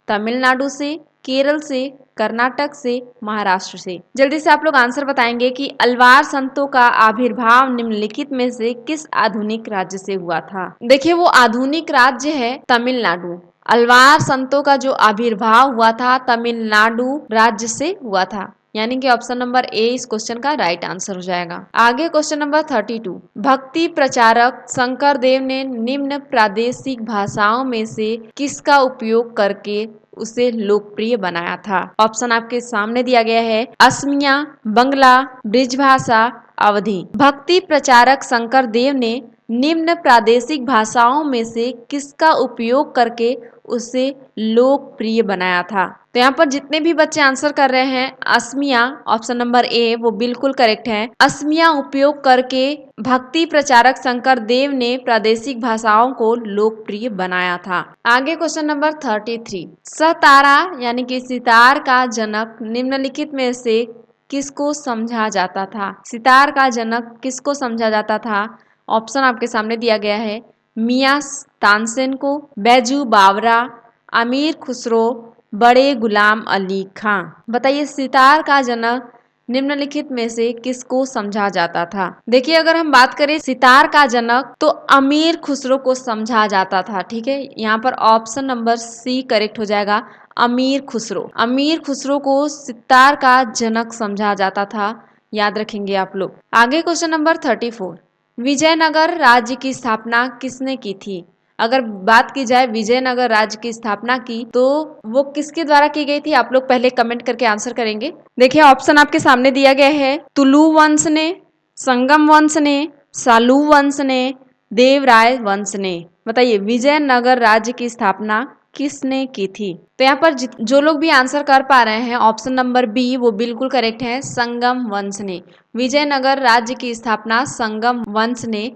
तमिलनाडु से, केरल से, कर्नाटक से, महाराष्ट्र से। जल्दी से आप लोग आंसर बताएंगे कि अलवार संतों का आविर्भाव निम्नलिखित में से किस आधुनिक राज्य से हुआ था? देखिए वो आधुनिक राज्य है तमिलनाडु। अलवार संतों का जो आविर्भाव हुआ था तमिलनाडु राज्य से हुआ था। यानी कि ऑप्शन नंबर ए इस क्वेश्चन का राइट आंसर हो जाएगा। आगे क्वेश्चन नंबर 32, भक्ति प्रचारक शंकर देव ने निम्न प्रादेशिक भाषाओं में से किसका उपयोग करके उसे लोकप्रिय बनाया था? ऑप्शन आपके सामने दिया गया है, असमिया, बंगला, ब्रिजभाषा, अवधी। भक्ति प्रचारक शंकर देव ने निम्न प्रादेशिक भाषाओं में से किसका उपयोग करके उसे लोकप्रिय बनाया था? तो यहाँ पर जितने भी बच्चे आंसर कर रहे हैं असमिया, ऑप्शन नंबर ए वो बिल्कुल करेक्ट है। असमिया उपयोग करके भक्ति प्रचारक शंकर देव ने प्रादेशिक भाषाओं को लोकप्रिय बनाया था। आगे क्वेश्चन नंबर 33, सतारा यानी कि सितार का जनक निम्नलिखित में से किसको समझा जाता था? सितार का जनक किसको समझा जाता था? ऑप्शन आपके सामने दिया गया है, मियां तानसेन को, बैजू बावरा, अमीर खुसरो, बड़े गुलाम अली खां। बताइए सितार का जनक निम्नलिखित में से किसको समझा जाता था? देखिए, अगर हम बात करें सितार का जनक तो अमीर खुसरो को समझा जाता था। ठीक है, यहाँ पर ऑप्शन नंबर सी करेक्ट हो जाएगा, अमीर खुसरो। अमीर खुसरो को सितार का जनक समझा जाता था, याद रखेंगे आप लोग। आगे क्वेश्चन नंबर 34, विजयनगर राज्य की स्थापना किसने की थी? अगर बात की जाए विजयनगर राज्य की स्थापना की तो वो किसके द्वारा की गई थी? आप लोग पहले कमेंट करके आंसर करेंगे। देखिए, ऑप्शन आपके सामने दिया गया है, तुलु वंश ने, संगम वंश ने, सालू वंश ने, देवराय वंश ने। बताइए, विजयनगर राज्य की स्थापना किसने की थी? तो यहाँ पर जो लोग भी आंसर कर पा रहे हैं, ऑप्शन नंबर बी वो बिल्कुल करेक्ट है, संगम वंश ने। विजयनगर राज्य की स्थापना संगम वंश ने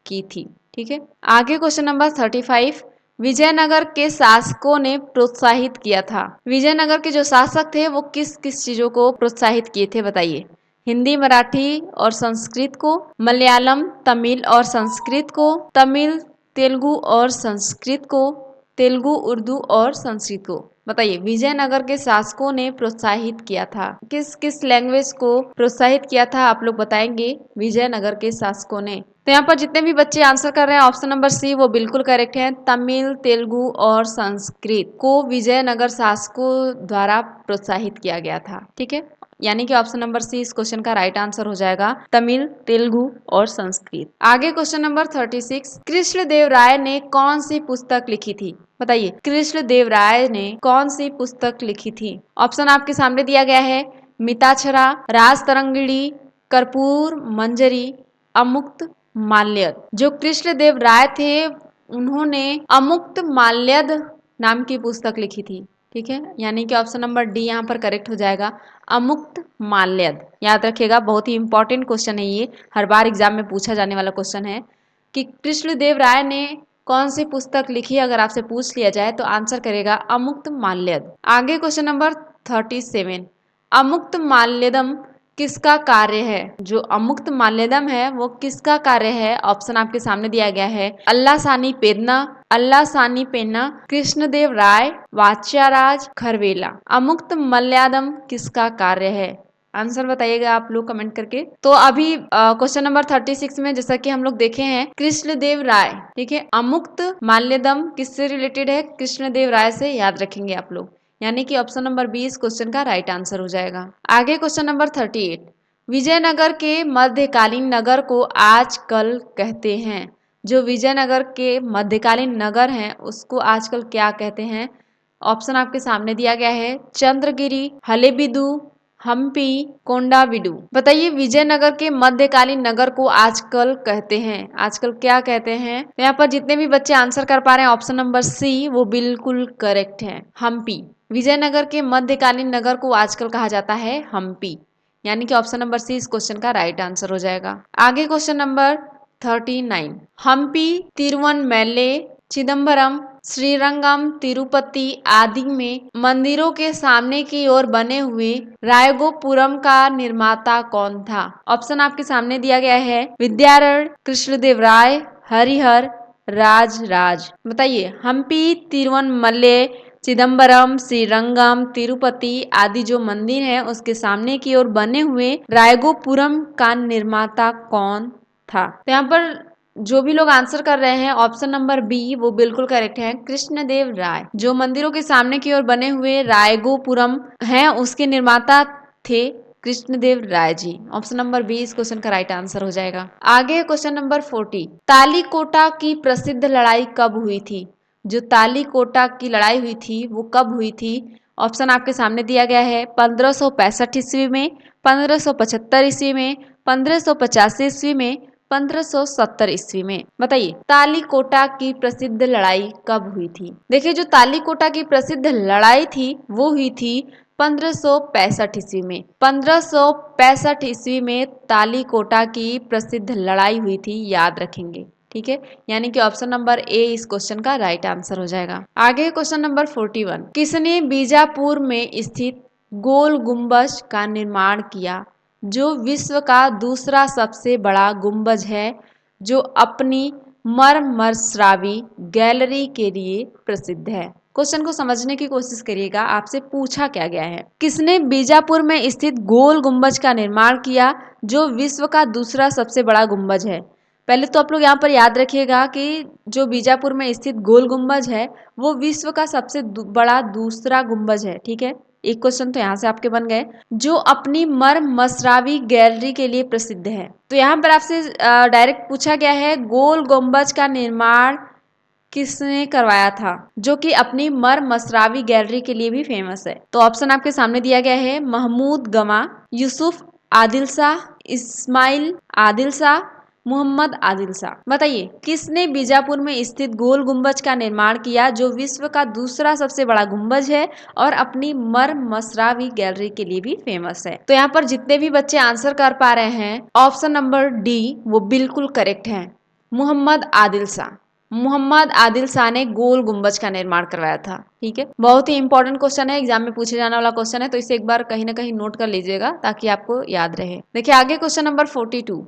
की थी। ठीक है, आगे क्वेश्चन नंबर 35, विजयनगर के शासकों ने प्रोत्साहित किया था। विजयनगर के जो शासक थे वो किस किस चीजों को प्रोत्साहित किए थे? बताइए। हिंदी, मराठी और संस्कृत को, मलयालम, तमिल और संस्कृत को, तमिल, तेलुगु और संस्कृत को, तेलुगु, उर्दू और संस्कृत को। बताइए, विजयनगर के शासकों ने प्रोत्साहित किया था, किस किस लैंग्वेज को प्रोत्साहित किया था? आप लोग बताएंगे विजयनगर के शासकों ने। तो यहाँ पर जितने भी बच्चे आंसर कर रहे हैं, ऑप्शन नंबर सी वो बिल्कुल करेक्ट है, तमिल, तेलुगु और संस्कृत को विजयनगर शासकों द्वारा प्रोत्साहित किया गया था। ठीक है, यानी कि ऑप्शन नंबर सी इस क्वेश्चन का राइट आंसर हो जाएगा, तमिल, तेलुगु और संस्कृत। आगे क्वेश्चन नंबर 36, कृष्णदेव राय ने कौन सी पुस्तक लिखी थी? बताइए, कृष्णदेव राय ने कौन सी पुस्तक लिखी थी? ऑप्शन आपके सामने दिया गया है, मिताक्षरा, राज तरंगिणी, कर्पूर मंजरी, अमुक्त माल्यद। जो कृष्णदेव राय थे उन्होंने अमुक्त माल्यद नाम की पुस्तक लिखी थी। ठीक है, यानी कि ऑप्शन नंबर डी यहाँ पर करेक्ट हो जाएगा, अमुक्त माल्यद। याद रखिएगा, बहुत ही इंपॉर्टेंट क्वेश्चन है ये, हर बार एग्जाम में पूछा जाने वाला क्वेश्चन है कि कृष्णदेव राय ने कौन सी पुस्तक लिखी। अगर आपसे पूछ लिया जाए तो आंसर करेगा अमुक्त माल्यद। आगे क्वेश्चन नंबर 37, अमुक्त माल्यदम किसका कार्य है? जो अमुक्त माल्यदम है वो किसका कार्य है? ऑप्शन आपके सामने दिया गया है, अल्लासानी पेन्ना, अल्लासानी पेन्ना, कृष्णदेव राय, वाच्याराज खरवेला। अमुक्त मलयालम किसका कार्य है? आंसर बताइएगा आप लोग कमेंट करके। तो अभी क्वेश्चन नंबर 36 में जैसा कि हम लोग देखे हैं, कृष्णदेव राय। ठीक है, अमुक्त माल्यदम किससे रिलेटेड है? कृष्णदेव राय से, याद रखेंगे आप लोग, यानी कि ऑप्शन नंबर 20 क्वेश्चन का राइट आंसर हो जाएगा। आगे क्वेश्चन नंबर 38, विजयनगर के मध्यकालीन नगर को आजकल कहते हैं। जो विजयनगर के मध्यकालीन नगर हैं उसको आजकल क्या कहते हैं? ऑप्शन आपके सामने दिया गया है, चंद्रगिरी, हलेबीडु, हम्पी, कोंडाविडु। बताइए, विजयनगर के मध्यकालीन नगर को आजकल कहते हैं, आजकल क्या कहते हैं? तो यहाँ पर जितने भी बच्चे आंसर कर पा रहे हैं, ऑप्शन नंबर सी वो बिल्कुल करेक्ट है, हम्पी। विजयनगर के मध्यकालीन नगर को आजकल कहा जाता है हम्पी, यानी कि ऑप्शन नंबर सी इस क्वेश्चन का राइट आंसर हो जाएगा। आगे क्वेश्चन नंबर 39, हम्पी, तिरुवनमैले, चिदम्बरम, श्रीरंगम, तिरुपति आदि में मंदिरों के सामने की ओर बने हुए रायगोपुरम का निर्माता कौन था? ऑप्शन आपके सामने दिया गया है, विद्यारण्य, कृष्णदेव राय, हरिहर, राज। बताइए, हम्पी, तिरुवनमले, चिदम्बरम, श्रीरंगम, तिरुपति आदि जो मंदिर हैं उसके सामने की ओर बने हुए रायगोपुरम का निर्माता कौन था? तो यहाँ पर जो भी लोग आंसर कर रहे हैं, ऑप्शन नंबर बी वो बिल्कुल करेक्ट है, कृष्णदेव राय। जो मंदिरों के सामने की ओर बने हुए रायगोपुरम हैं उसके निर्माता थे Krishnadeva Rai ji. Option number B इस क्वेश्चन का राइट आंसर हो जाएगा। आगे क्वेश्चन नंबर 40, तालीकोटा की प्रसिद्ध लड़ाई कब हुई थी? जो तालीकोटा की लड़ाई हुई थी वो कब हुई थी? ऑप्शन आपके सामने दिया गया है, 1565 ईस्वी में, 1575 ईस्वी में, 1585 ईस्वी में, 1570 ईस्वी में। बताइए, तालीकोटा की प्रसिद्ध लड़ाई कब हुई थी? देखिए, जो तालीकोटा की प्रसिद्ध लड़ाई थी वो हुई थी 1565 ईस्वी में। 1565 ईस्वी में तालीकोटा की प्रसिद्ध लड़ाई हुई थी, याद रखेंगे। ठीक है, यानी कि ऑप्शन नंबर ए इस क्वेश्चन का राइट आंसर हो जाएगा। आगे क्वेश्चन नंबर 41, किसने बीजापुर में स्थित गोल गुम्बज का निर्माण किया, जो विश्व का दूसरा सबसे बड़ा गुम्बज है, जो अपनी मरमरस्रावी गैलरी के लिए प्रसिद्ध है? क्वेश्चन को समझने की कोशिश करिएगा, आपसे पूछा क्या गया है। किसने बीजापुर में स्थित गोल गुंबज का निर्माण किया जो विश्व का दूसरा सबसे बड़ा गुंबज है। पहले तो आप लोग यहाँ पर याद रखिएगा कि जो बीजापुर में स्थित गोल गुंबज है वो विश्व का सबसे बड़ा दूसरा गुंबज है। ठीक है, एक क्वेश्चन तो यहाँ से आपके बन गए। जो अपनी मर्म मसरावी गैलरी के लिए प्रसिद्ध है। तो यहाँ पर आपसे डायरेक्ट पूछा गया है गोल गुंबज का निर्माण किसने करवाया था, जो कि अपनी मसरावी गैलरी के लिए भी फेमस है। तो ऑप्शन आपके सामने दिया गया है महमूद गमा, यूसुफ आदिल शाह, इस्माइल आदिल शाह, मोहम्मद आदिल शाह। बताइए किसने बीजापुर में स्थित गोल गुंबज का निर्माण किया जो विश्व का दूसरा सबसे बड़ा गुंबज है और अपनी मसरावी गैलरी के लिए भी फेमस है। तो यहाँ पर जितने भी बच्चे आंसर कर पा रहे हैं ऑप्शन नंबर डी वो बिल्कुल करेक्ट है, मोहम्मद आदिल शाह। मोहम्मद आदिल शाह ने गोल गुंबज का निर्माण करवाया था। ठीक है, बहुत ही इंपॉर्टेंट क्वेश्चन है, एग्जाम में पूछे जाने वाला क्वेश्चन है, तो इसे एक बार कहीं ना कहीं नोट कर लीजिएगा ताकि आपको याद रहे। देखिए आगे क्वेश्चन नंबर 42,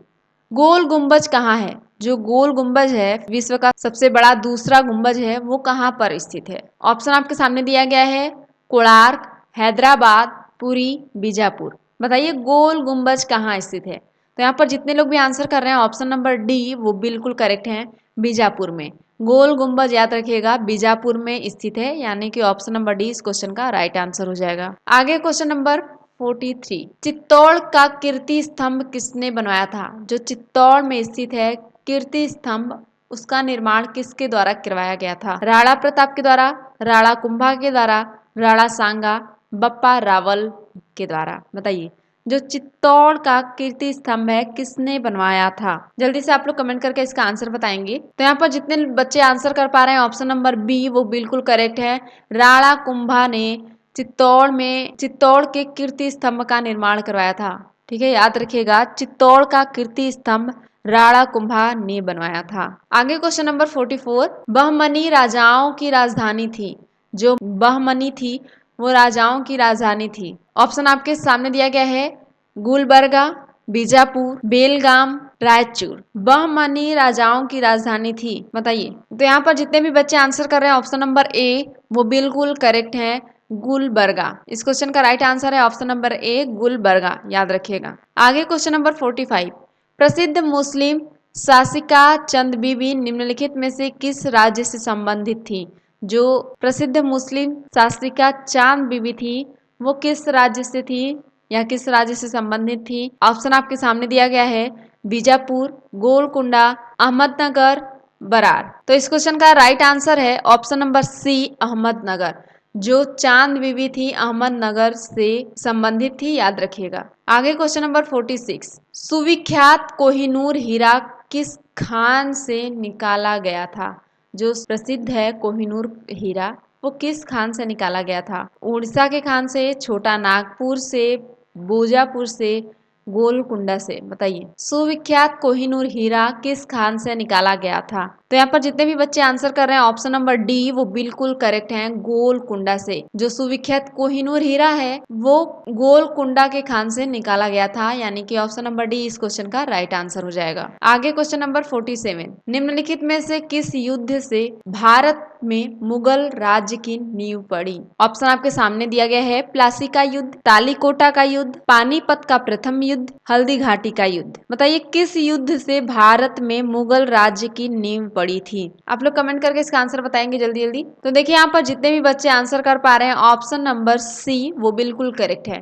गोल गुंबज कहाँ है। जो गोल गुंबज है विश्व का सबसे बड़ा दूसरा गुंबज है वो कहाँ पर स्थित है। ऑप्शन आपके सामने दिया गया है कोणार्क, हैदराबाद, पुरी, बीजापुर। बताइए गोल गुंबज कहाँ स्थित है। तो यहाँ पर जितने लोग भी आंसर कर रहे हैं ऑप्शन नंबर डी वो बिल्कुल करेक्ट है, बीजापुर में। गोल गुंबज याद रखिएगा बीजापुर में स्थित है, यानी कि ऑप्शन नंबर डी इस क्वेश्चन का राइट आंसर हो जाएगा। आगे क्वेश्चन नंबर 43, चित्तौड़ का कीर्ति स्तंभ किसने बनवाया था। जो चित्तौड़ में स्थित है कीर्ति स्तंभ उसका निर्माण किसके द्वारा करवाया गया था। राणा प्रताप के द्वारा, राणा कुंभा के द्वारा, राणा सांगा, बप्पा रावल के द्वारा। बताइए जो चित्तौड़ का कीर्ति स्तंभ है किसने बनवाया था। जल्दी से आप लोग कमेंट करके इसका आंसर बताएंगे। तो यहाँ पर जितने बच्चे आंसर कर पा रहे हैं ऑप्शन नंबर बी वो बिल्कुल करेक्ट है, राणा कुंभा ने चित्तौड़ के कीर्ति स्तंभ का निर्माण करवाया था। ठीक है, याद रखिएगा चित्तौड़ का कीर्ति स्तंभ राणा कुंभा ने बनवाया था। आगे क्वेश्चन नंबर 44, बहमनी राजाओं की राजधानी थी। जो बहमनी थी वो राजाओं की राजधानी थी। ऑप्शन आपके सामने दिया गया है गुलबर्गा, बीजापुर, बेलगाम, रायचूर। बहमनी राजाओं की राजधानी थी। बताइए तो यहाँ पर जितने भी बच्चे आंसर कर रहे हैं ऑप्शन नंबर ए वो बिल्कुल करेक्ट है, गुलबर्गा। इस क्वेश्चन का राइट आंसर है ऑप्शन नंबर ए गुलबर्गा, याद रखिएगा। आगे क्वेश्चन नंबर 45, प्रसिद्ध मुस्लिम शासिका चंद बीबी निम्नलिखित में से किस राज्य से संबंधित थी। जो प्रसिद्ध मुस्लिम शासिका चांद बीबी थी वो किस राज्य से थी या किस राज्य से संबंधित थी। ऑप्शन आपके सामने दिया गया है बीजापुर, गोलकुंडा, अहमदनगर, बरार। तो इस क्वेश्चन का राइट आंसर है ऑप्शन नंबर सी अहमदनगर। जो चांद बीबी थी अहमदनगर से संबंधित थी, याद रखिएगा। आगे क्वेश्चन नंबर 46, सुविख्यात कोहिनूर हीरा किस खान से निकाला गया था। जो प्रसिद्ध है कोहिनूर हीरा वो किस खान से निकाला गया था। उड़ीसा के खान से, छोटा नागपुर से, बोजापुर से, गोलकुंडा से। बताइए सुविख्यात कोहिनूर हीरा किस खान से निकाला गया था। तो यहाँ पर जितने भी बच्चे आंसर कर रहे हैं ऑप्शन नंबर डी वो बिल्कुल करेक्ट हैं, गोलकुंडा से। जो सुविख्यात कोहिनूर हीरा है वो गोलकुंडा के खान से निकाला गया था, यानी कि ऑप्शन नंबर डी इस क्वेश्चन का राइट आंसर हो जाएगा। आगे क्वेश्चन नंबर 47, निम्नलिखित में से किस युद्ध से भारत में मुगल राज्य की नींव पड़ी। ऑप्शन आपके सामने दिया गया है प्लासी का युद्ध, तालीकोटा का युद्ध, पानीपत का प्रथम युद्ध, हल्दी घाटी का युद्ध। बताइए किस युद्ध से भारत में मुगल राज्य की नींव पड़ी थी। आप लोग कमेंट करके इसका आंसर बताएंगे जल्दी जल्दी। तो देखिए यहाँ पर जितने भी बच्चे आंसर कर पा रहे हैं ऑप्शन नंबर सी वो बिल्कुल करेक्ट है,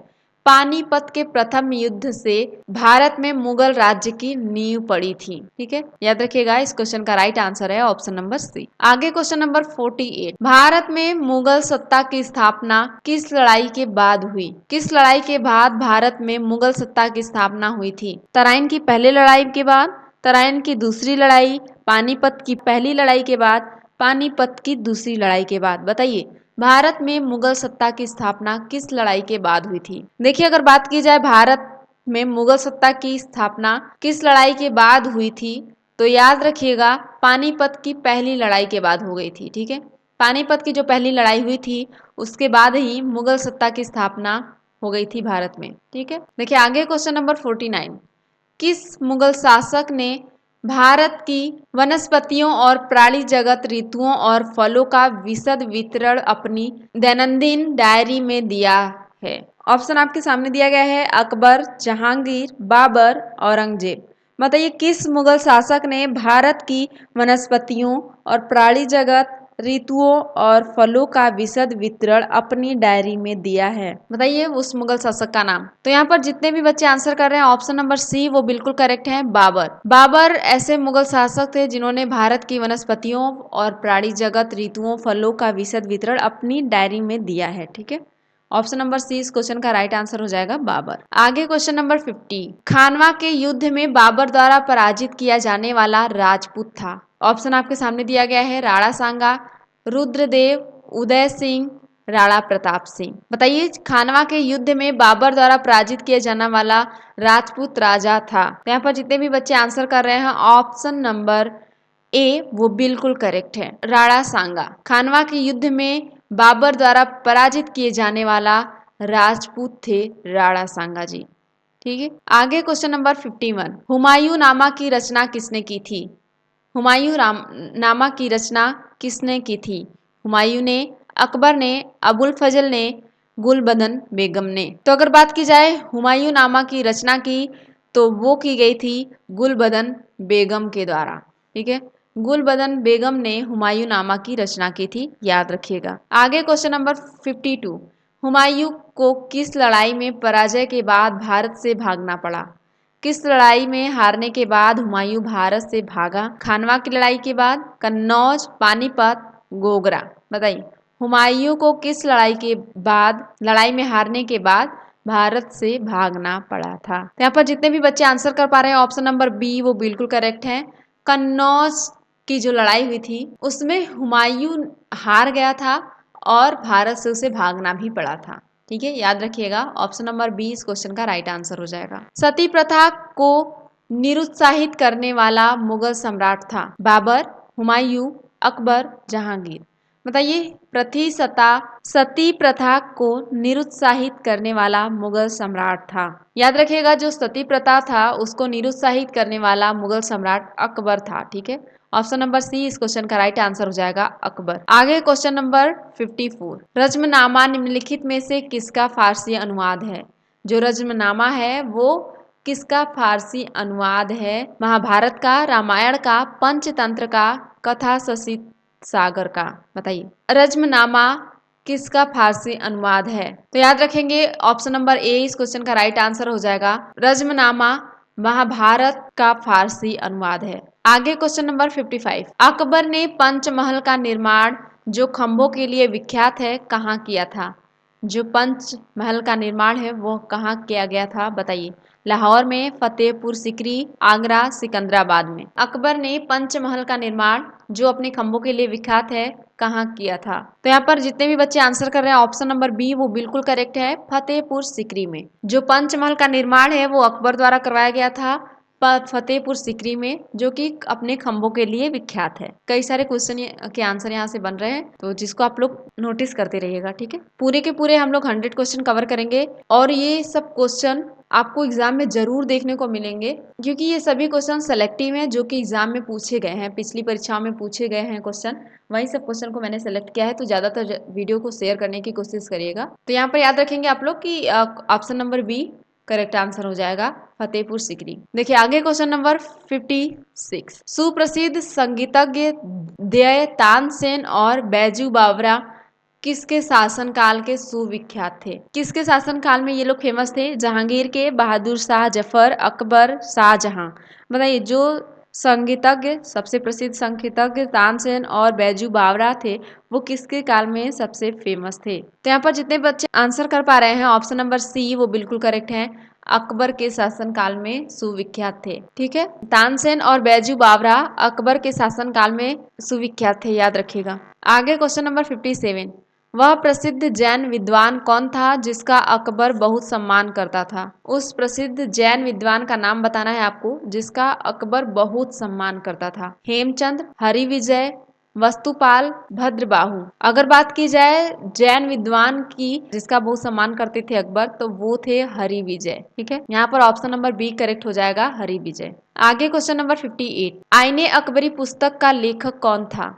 पानीपत के प्रथम युद्ध से भारत में मुगल राज्य की नींव पड़ी थी। ठीक है, याद रखिएगा इस क्वेश्चन का राइट आंसर है ऑप्शन नंबर सी। आगे क्वेश्चन नंबर 48, भारत में मुगल सत्ता की स्थापना किस लड़ाई के बाद हुई। किस लड़ाई के बाद भारत में मुगल सत्ता की स्थापना हुई थी। तराइन की पहली लड़ाई के बाद, तराइन की दूसरी लड़ाई, पानीपत की पहली लड़ाई के बाद, पानीपत की दूसरी लड़ाई के बाद। बताइए भारत में मुगल सत्ता की स्थापना किस लड़ाई के बाद हुई थी। देखिए अगर बात की जाए भारत में मुगल सत्ता की स्थापना किस लड़ाई के बाद हुई थी तो याद रखिएगा पानीपत की पहली लड़ाई के बाद हो गई थी। ठीक है, पानीपत की जो पहली लड़ाई हुई थी उसके बाद ही मुगल सत्ता की स्थापना हो गई थी भारत में। ठीक है, देखिए आगे क्वेश्चन नंबर 49, किस मुगल शासक ने भारत की वनस्पतियों और प्राणी जगत ऋतुओं और फलों का विशद वितरण अपनी दैनंदिन डायरी में दिया है। ऑप्शन आपके सामने दिया गया है अकबर, जहांगीर, बाबर, औरंगजेब। बताइए किस मुगल शासक ने भारत की वनस्पतियों और प्राणी जगत ऋतुओं और फलों का विशद वितरण अपनी डायरी में दिया है। बताइए उस मुगल शासक का नाम। तो यहाँ पर जितने भी बच्चे आंसर कर रहे हैं ऑप्शन नंबर सी वो बिल्कुल करेक्ट है, बाबर। बाबर ऐसे मुगल शासक थे जिन्होंने भारत की वनस्पतियों और प्राणी जगत ऋतुओं फलों का विशद वितरण अपनी डायरी में दिया है। ठीक है, ऑप्शन नंबर सी इस क्वेश्चन का राइट आंसर हो जाएगा, बाबर। आगे क्वेश्चन नंबर 50, खानवा के युद्ध में बाबर द्वारा पराजित किया जाने वाला राजपूत था। ऑप्शन आपके सामने दिया गया है राणा सांगा, रुद्रदेव, उदय सिंह, राणा प्रताप सिंह। बताइए खानवा के युद्ध में बाबर द्वारा पराजित किया जाने वाला राजपूत राजा था। यहाँ पर जितने भी बच्चे आंसर कर रहे हैं ऑप्शन नंबर ए वो बिल्कुल करेक्ट है, राणा सांगा। खानवा के युद्ध में बाबर द्वारा पराजित किए जाने वाला राजपूत थे राणा सांगा जी। ठीक है, आगे क्वेश्चन नंबर 51, हुमायूं नामा की रचना किसने की थी। हुमायूं नामा की रचना किसने की थी। हुमायूं ने, अकबर ने, अबुल फजल ने, गुलबदन बेगम ने। तो अगर बात की जाए हुमायूं नामा की रचना की तो वो की गई थी गुलबदन बेगम के द्वारा। ठीक है, गुलबदन बेगम ने हुमायूं नामा की रचना की थी, याद रखिएगा। आगे क्वेश्चन नंबर 52, हुमायूं को किस लड़ाई में पराजय के बाद भारत से भागना पड़ा। किस लड़ाई में हारने के बाद हुमायूं भारत से भागा। खानवा की लड़ाई के बाद, कन्नौज, पानीपत, गोगरा। बताइए हुमायूं को किस लड़ाई में हारने के बाद भारत से भागना पड़ा था। तो यहाँ पर जितने भी बच्चे आंसर कर पा रहे हैं ऑप्शन नंबर बी वो बिल्कुल करेक्ट है। कन्नौज की जो लड़ाई हुई थी उसमें हुमायूं हार गया था और भारत से उसे भागना भी पड़ा था। ठीक है, याद रखिएगा ऑप्शन नंबर बी इस क्वेश्चन का राइट आंसर हो जाएगा। सती प्रथा को निरुत्साहित करने वाला मुगल सम्राट था। बाबर, हुमायूं, अकबर, जहांगीर। बताइए सती प्रथा को निरुत्साहित करने वाला मुगल सम्राट था। याद रखिएगा जो सती प्रथा था उसको निरुत्साहित करने वाला मुगल सम्राट अकबर था। ठीक है, ऑप्शन नंबर सी इस क्वेश्चन का राइट आंसर हो जाएगा, अकबर। आगे क्वेश्चन नंबर 54, रज्मनामा निम्नलिखित में से किसका फारसी अनुवाद है। जो रज्मनामा है वो किसका फारसी अनुवाद है। महाभारत का, रामायण का, पंचतंत्र का, कथा शशि सागर का। बताइए रज्मनामा किसका फारसी अनुवाद है। तो याद रखेंगे ऑप्शन नंबर ए इस क्वेश्चन का राइट आंसर हो जाएगा, रज्मनामा महाभारत का फारसी अनुवाद है। आगे क्वेश्चन नंबर 55, अकबर ने पंचमहल का निर्माण जो खंभों के लिए विख्यात है कहाँ किया था। जो पंचमहल का निर्माण है वो कहाँ किया गया था। बताइए लाहौर में, फतेहपुर सिकरी, आगरा, सिकंदराबाद में। अकबर ने पंचमहल का निर्माण जो अपने खंभों के लिए विख्यात है कहाँ किया था। तो यहाँ पर जितने भी बच्चे आंसर कर रहे हैं ऑप्शन नंबर बी वो बिल्कुल करेक्ट है, फतेहपुर सिकरी में। जो पंचमहल का निर्माण है वो अकबर द्वारा करवाया गया था फतेहपुर सिकरी में, जो कि अपने खंभों के लिए विख्यात है। कई सारे क्वेश्चन के आंसर यहाँ से बन रहे हैं तो जिसको आप लोग नोटिस करते रहिएगा। ठीक है, पूरे के पूरे हम लोग 100 क्वेश्चन कवर करेंगे और ये सब क्वेश्चन आपको एग्जाम में जरूर देखने को मिलेंगे क्योंकि ये सभी क्वेश्चन सेलेक्टिव हैं जो कि एग्जाम में पूछे गए हैं, पिछली परीक्षाओं में पूछे गए हैं क्वेश्चन, वही सब क्वेश्चन को मैंने सेलेक्ट किया है। तो ज्यादातर वीडियो को शेयर करने की कोशिश करिएगा। तो यहाँ पर याद रखेंगे आप लोग कि option number B correct answer हो जाएगा, फतेहपुर सिकरी। देखिए आगे क्वेश्चन नंबर 56, सुप्रसिद्ध संगीतज्ञ दय तानसेन और बैजू बावरा किसके शासनकाल के सुविख्यात थे। किसके शासनकाल में ये लोग फेमस थे। जहांगीर के, बहादुर शाह जफर, अकबर, शाहजहां। बताइए जो संगीतज्ञ सबसे प्रसिद्ध संगीतज्ञ तानसेन और बैजू बावरा थे वो किसके काल में सबसे फेमस थे। तो यहाँ पर जितने बच्चे आंसर कर पा रहे हैं ऑप्शन नंबर सी वो बिल्कुल करेक्ट है, अकबर के शासनकाल में सुविख्यात थे। ठीक है, तानसेन और बैजू बावरा अकबर के शासनकाल में सुविख्यात थे, याद रखिएगा। आगे क्वेश्चन नंबर 57, वह प्रसिद्ध जैन विद्वान कौन था जिसका अकबर बहुत सम्मान करता था। उस प्रसिद्ध जैन विद्वान का नाम बताना है आपको जिसका अकबर बहुत सम्मान करता था। हेमचंद, हरिविजय, वस्तुपाल भद्रबाहु। अगर बात की जाए जैन विद्वान की जिसका बहुत सम्मान करते थे अकबर, तो वो थे हरि विजय। ठीक है, यहाँ पर ऑप्शन नंबर बी करेक्ट हो जाएगा, हरि विजय। आगे क्वेश्चन नंबर 58, आईने अकबरी पुस्तक का लेखक कौन था?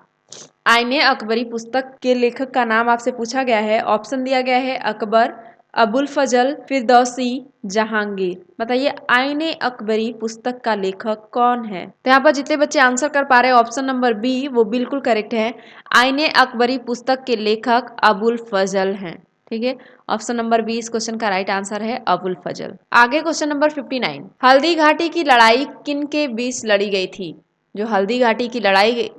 आईने अकबरी पुस्तक के लेखक का नाम आपसे पूछा गया है। ऑप्शन दिया गया है अकबर, अबुल फजल, फिरदौसी, जहांगीर। बताइए आईने अकबरी पुस्तक का लेखक कौन है? तो यहाँ पर जितने बच्चे आंसर कर पा रहे हैं ऑप्शन नंबर बी वो बिल्कुल करेक्ट है। आईने अकबरी पुस्तक के लेखक अबुल फजल हैं। ठीक है, ऑप्शन नंबर बी इस क्वेश्चन का राइट आंसर है, अबुल फजल। आगे क्वेश्चन नंबर 59, हल्दी घाटी की लड़ाई किन के बीच लड़ी गई थी? जो हल्दी घाटी की लड़ाई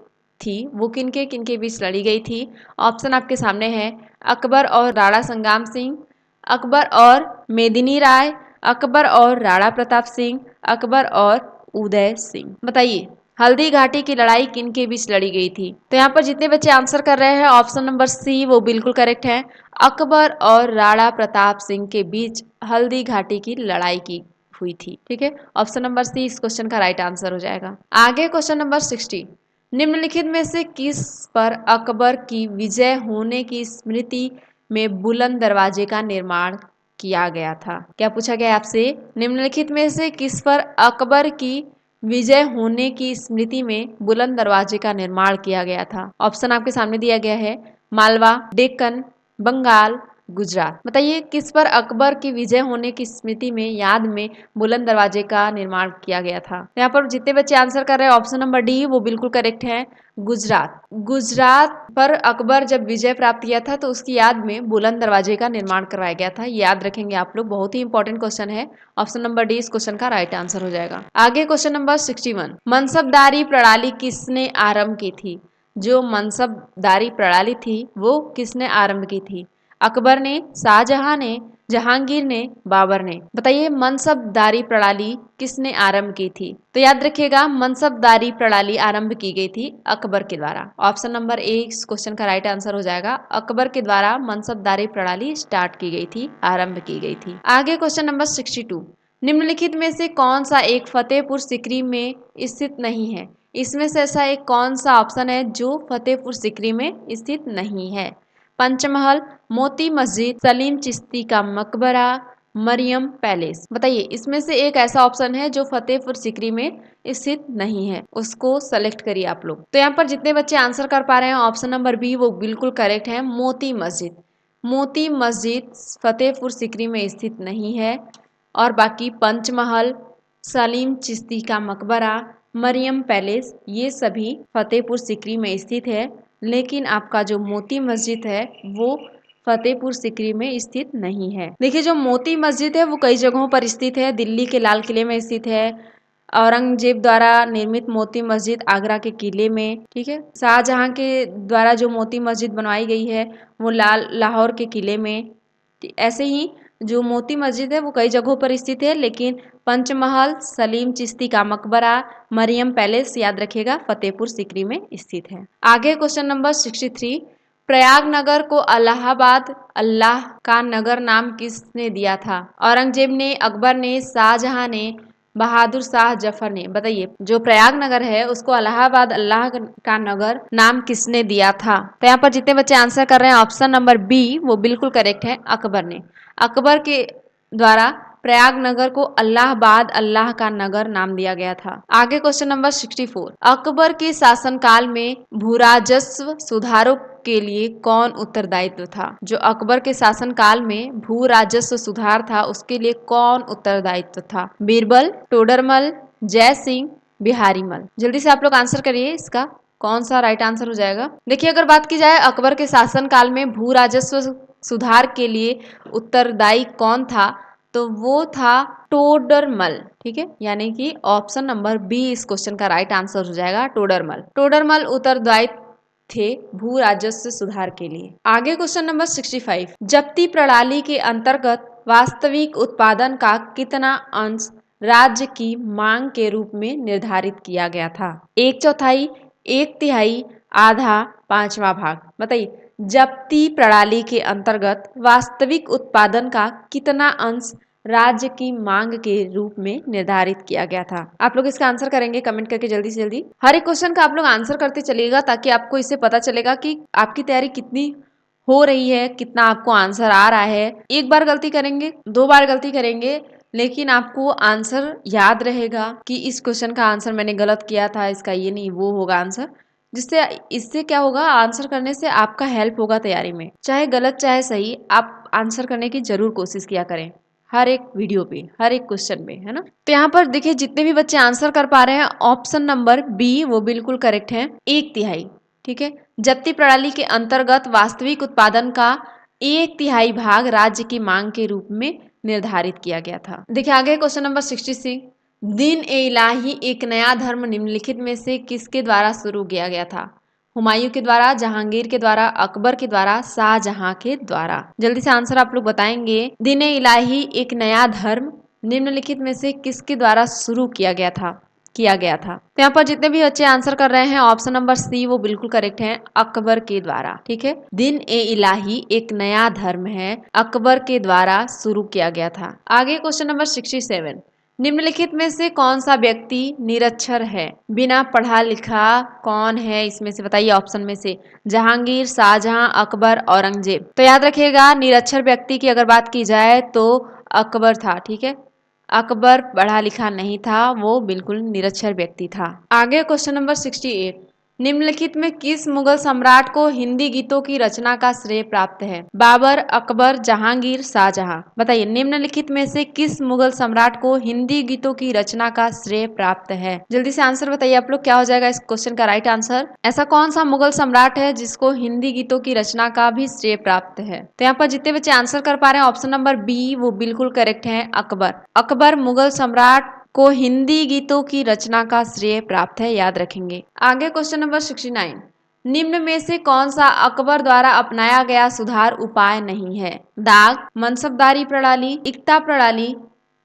थी वो किनके बीच लड़ी गई थी? ऑप्शन आपके सामने है, अकबर और राणा संग्राम सिंह, अकबर और मेदिनी राय, अकबर और राणा प्रताप सिंह, अकबर और उदय सिंह। बताइए हल्दी घाटी की लड़ाई किनके बीच लड़ी गई थी? तो यहाँ पर जितने बच्चे आंसर कर रहे हैं ऑप्शन नंबर सी वो बिल्कुल करेक्ट है, अकबर और राणा प्रताप सिंह के बीच हल्दी घाटी की लड़ाई की हुई थी। ठीक है, ऑप्शन नंबर सी इस क्वेश्चन का राइट आंसर हो जाएगा। आगे क्वेश्चन नंबर 60, निम्नलिखित में से किस पर अकबर की विजय होने की स्मृति में बुलंद दरवाजे का निर्माण किया गया था? क्या पूछा गया आपसे? निम्नलिखित में से किस पर अकबर की विजय होने की स्मृति में बुलंद दरवाजे का निर्माण किया गया था? ऑप्शन आपके सामने दिया गया है, मालवा, डेक्कन, बंगाल, गुजरात। बताइए किस पर अकबर की विजय होने की स्मृति में याद में बुलंद दरवाजे का निर्माण किया गया था? यहाँ पर जितने बच्चे आंसर कर रहे हैं ऑप्शन नंबर डी वो बिल्कुल करेक्ट है, गुजरात। गुजरात पर अकबर जब विजय प्राप्त किया था तो उसकी याद में बुलंद दरवाजे का निर्माण करवाया गया था। याद रखेंगे आप लोग, बहुत ही इंपॉर्टेंट क्वेश्चन है। ऑप्शन नंबर डी इस क्वेश्चन का राइट आंसर हो जाएगा। आगे क्वेश्चन नंबर 61, मनसबदारी प्रणाली किसने आरंभ की थी? जो मनसबदारी प्रणाली थी वो किसने आरंभ की थी? अकबर ने, शाहजहां ने, जहांगीर ने, बाबर ने। बताइए मनसबदारी प्रणाली किसने आरंभ की थी? तो याद रखिएगा मनसबदारी प्रणाली आरंभ की गई थी अकबर के द्वारा। ऑप्शन नंबर ए इस क्वेश्चन का राइट आंसर हो जाएगा, अकबर के द्वारा मनसबदारी प्रणाली स्टार्ट की गई थी, आरंभ की गई थी। आगे क्वेश्चन नंबर 62, निम्नलिखित में से कौन सा एक फतेहपुर सिकरी में स्थित नहीं है? इसमें से ऐसा एक कौन सा ऑप्शन है जो फतेहपुर सिकरी में स्थित नहीं है? पंचमहल, मोती मस्जिद, सलीम चिश्ती का मकबरा, मरियम पैलेस। बताइए इसमें से एक ऐसा ऑप्शन है जो फतेहपुर सिकरी में स्थित नहीं है, उसको सेलेक्ट करिए आप लोग। तो यहाँ पर जितने बच्चे आंसर कर पा रहे हैं ऑप्शन नंबर बी वो बिल्कुल करेक्ट है, मोती मस्जिद। मोती मस्जिद फतेहपुर सिकरी में स्थित नहीं है, और बाकी पंचमहल, सलीम चिश्ती का मकबरा, मरियम पैलेस ये सभी फतेहपुर सिकरी में स्थित है, लेकिन आपका जो मोती मस्जिद है वो फतेहपुर सिकरी में स्थित नहीं है। देखिए जो मोती मस्जिद है वो कई जगहों पर स्थित है, दिल्ली के लाल किले में स्थित है, औरंगजेब द्वारा निर्मित मोती मस्जिद आगरा के किले में, ठीक है, शाहजहां के द्वारा जो मोती मस्जिद बनवाई गई है वो लाहौर के किले में। ऐसे ही जो मोती मस्जिद है वो कई जगहों पर स्थित है, लेकिन पंचमहल, सलीम चिश्ती का मकबरा, मरियम पैलेस याद रखिएगा फतेहपुर सिकरी में स्थित है। आगे क्वेश्चन नंबर 63, प्रयागनगर को इलाहाबाद अल्लाह का नगर नाम किसने दिया था? औरंगजेब ने, अकबर ने, शाहजहां ने, बहादुर शाह जफर ने। बताइए जो प्रयागनगर है उसको इलाहाबाद अल्लाह का नगर नाम किसने दिया था? तो यहाँ पर जितने बच्चे आंसर कर रहे हैं ऑप्शन नंबर बी वो बिल्कुल करेक्ट है, अकबर ने। अकबर के द्वारा प्रयागनगर को अल्लाहाबाद अल्लाह का नगर नाम दिया गया था। आगे क्वेश्चन नंबर 64, अकबर के शासनकाल में भूराजस्व सुधारों के लिए कौन उत्तरदायित्व था? जो अकबर के शासनकाल में भू राजस्व सुधार था उसके लिए कौन उत्तरदायित्व था? बीरबल, टोडरमल, जय सिंह, बिहारी मल। जल्दी से आप लोग आंसर करिए, इसका कौन सा राइट आंसर हो जाएगा? देखिए अगर बात की जाए अकबर के शासनकाल में भू राजस्व सुधार के लिए उत्तरदायी कौन था, तो वो था टोडरमल। ठीक है, यानी कि ऑप्शन नंबर बी इस क्वेश्चन का राइट आंसर हो जाएगा, टोडरमल। टोडरमल उत्तरदायी थे भू राजस्व सुधार के लिए। आगे क्वेश्चन नंबर 65, जब्ती प्रणाली के अंतर्गत वास्तविक उत्पादन का कितना अंश राज्य की मांग के रूप में निर्धारित किया गया था? 1/4, 1/3, आधा, 5वां भाग। बताइए जब्ती प्रणाली के अंतर्गत वास्तविक उत्पादन का कितना अंश राज्य की मांग के रूप में निर्धारित किया गया था। आप लोग इसका आंसर करेंगे कमेंट करके जल्दी से जल्दी। हर एक क्वेश्चन का आप लोग आंसर करते चलिएगा ताकि आपको इससे पता चलेगा कि आपकी तैयारी कितनी हो रही है, कितना आपको आंसर आ रहा है। एक बार गलती करेंगे, 2 बार गलती करेंगे, लेकिन आपको आंसर याद रहेगा कि इस क्वेश्चन का आंसर मैंने गलत किया था, इसका ये नहीं वो होगा आंसर। जिससे इससे क्या होगा, आंसर करने से आपका हेल्प होगा तैयारी में। चाहे गलत चाहे सही, आप आंसर करने की जरूर कोशिश किया करें हर एक वीडियो पे, हर एक क्वेश्चन में, है ना। तो यहाँ पर देखिए जितने भी बच्चे आंसर कर पा रहे हैं, ऑप्शन नंबर बी वो बिल्कुल करेक्ट है, 1/3। ठीक है, जब्ती प्रणाली के अंतर्गत वास्तविक उत्पादन का 1/3 भाग राज्य की मांग के रूप में निर्धारित किया गया था। देखिए आगे क्वेश्चन नंबर 66, दिन ए इलाही एक नया धर्म निम्नलिखित में से किसके द्वारा शुरू किया गया था? हुमायूं के द्वारा, जहांगीर के द्वारा, अकबर के द्वारा, शाहजहां के द्वारा। जल्दी से आंसर आप लोग बताएंगे। दिन ए इलाही एक नया धर्म निम्नलिखित में से किसके द्वारा शुरू किया गया था। तो यहाँ पर जितने भी बच्चे आंसर कर रहे हैं, ऑप्शन नंबर सी वो बिल्कुल करेक्ट है, अकबर के द्वारा। ठीक है, दिन ए इलाही एक नया धर्म है, अकबर के द्वारा शुरू किया गया था। आगे क्वेश्चन नंबर 67, निम्नलिखित में से कौन सा व्यक्ति निरक्षर है, बिना पढ़ा लिखा कौन है इसमें से बताइए। ऑप्शन में से जहांगीर, शाहजहां, अकबर, औरंगजेब। तो याद रखिएगा निरक्षर व्यक्ति की अगर बात की जाए तो अकबर था। ठीक है, अकबर पढ़ा लिखा नहीं था, वो बिल्कुल निरक्षर व्यक्ति था। आगे क्वेश्चन नंबर 68, निम्नलिखित में किस मुगल सम्राट को हिंदी गीतों की रचना का श्रेय प्राप्त है? बाबर, अकबर, जहांगीर, शाहजहां। बताइए निम्नलिखित में से किस मुगल सम्राट को हिंदी गीतों की रचना का श्रेय प्राप्त है? जल्दी से आंसर बताइए आप लोग, क्या हो जाएगा इस क्वेश्चन का राइट आंसर। ऐसा कौन सा मुगल सम्राट है जिसको हिंदी गीतों की रचना का भी श्रेय प्राप्त है? तो यहाँ पर जितने बच्चे आंसर कर पा रहे हैं, ऑप्शन नंबर बी वो बिल्कुल करेक्ट है, अकबर। अकबर मुगल सम्राट को हिंदी गीतों की रचना का श्रेय प्राप्त है, याद रखेंगे। आगे क्वेश्चन नंबर 69, निम्न में से कौन सा अकबर द्वारा अपनाया गया सुधार उपाय नहीं है? दाग, मनसबदारी प्रणाली, इक्ता प्रणाली,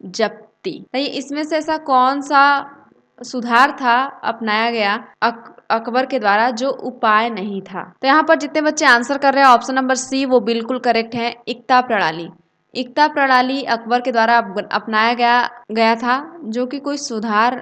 जब्ती। इसमें से ऐसा कौन सा सुधार था अपनाया गया अकबर के द्वारा जो उपाय नहीं था? तो यहाँ पर जितने बच्चे आंसर कर रहे हैं, ऑप्शन नंबर सी वो बिल्कुल करेक्ट है, इक्ता प्रणाली। इक्ता प्रणाली अकबर के द्वारा अपनाया गया था, जो कि कोई सुधार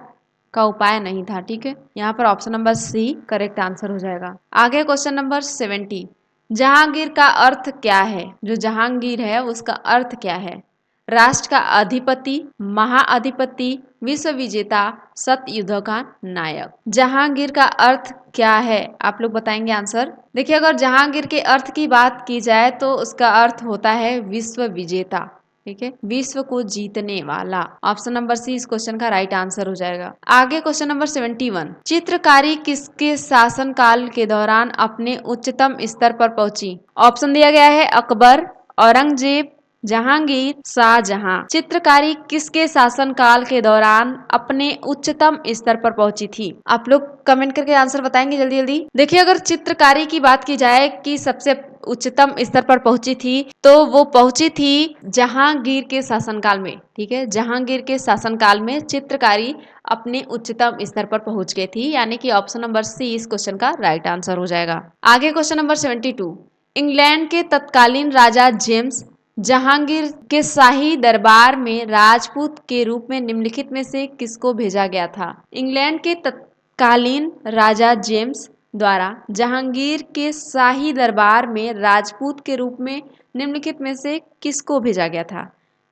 का उपाय नहीं था। ठीक है, यहाँ पर option number C correct answer हो जाएगा। आगे क्वेश्चन नंबर 70, जहांगीर का अर्थ क्या है? जो जहांगीर है उसका अर्थ क्या है? राष्ट्र का अधिपति, महाअधिपति, विश्व विजेता, सतयुद्ध का नायक। जहांगीर का अर्थ क्या है? आप लोग बताएंगे आंसर। देखिए अगर जहांगीर के अर्थ की बात की जाए तो उसका अर्थ होता है विश्व विजेता। ठीक है, विश्व को जीतने वाला। ऑप्शन नंबर सी इस क्वेश्चन का राइट आंसर हो जाएगा। आगे क्वेश्चन नंबर 71, चित्रकारी किसके शासन काल के दौरान अपने उच्चतम स्तर पर पहुंची? ऑप्शन दिया गया है अकबर, औरंगजेब, जहांगीर, शाहजहां। चित्रकारी किसके शासन काल के दौरान अपने उच्चतम स्तर पर पहुंची थी? आप लोग कमेंट करके आंसर बताएंगे जल्दी जल्दी। देखिए अगर चित्रकारी की बात की जाए कि सबसे उच्चतम स्तर पर पहुंची थी, तो वो पहुंची थी जहांगीर के शासनकाल में। ठीक है, जहांगीर के शासनकाल में चित्रकारी अपने उच्चतम स्तर पर पहुंच गई थी, यानी कि ऑप्शन नंबर सी इस क्वेश्चन का राइट आंसर हो जाएगा। आगे क्वेश्चन नंबर 72, इंग्लैंड के तत्कालीन राजा जेम्स जहांगीर के शाही दरबार में राजपूत के रूप में निम्नलिखित में से किसको भेजा गया था? इंग्लैंड के तत्कालीन राजा जेम्स द्वारा जहांगीर के शाही दरबार में राजपूत के रूप में निम्नलिखित में से किसको भेजा गया था?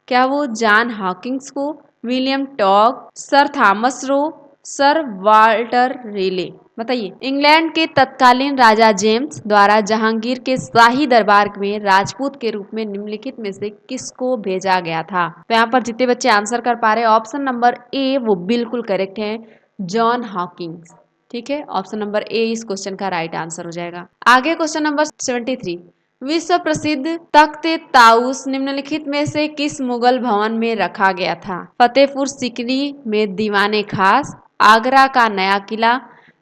क्या वो जॉन हॉकिंस को, William Tog, Sir Thomas Roe, Sir Walter Raleigh? बताइए इंग्लैंड के तत्कालीन राजा जेम्स द्वारा जहांगीर के शाही दरबार में राजपूत के रूप में निम्नलिखित में से किसको भेजा गया था? तो यहाँ पर जितने बच्चे आंसर कर पा रहे हैं, ऑप्शन नंबर ए वो बिल्कुल करेक्ट है, जॉन हॉकिंस। ठीक है, ऑप्शन नंबर ए इस क्वेश्चन का राइट आंसर हो जाएगा। आगे क्वेश्चन नंबर 73, विश्व प्रसिद्ध तख्त ताउस निम्नलिखित में से किस मुगल भवन में रखा गया था? फतेहपुर सीकरी में दीवाने खास, आगरा का नया किला,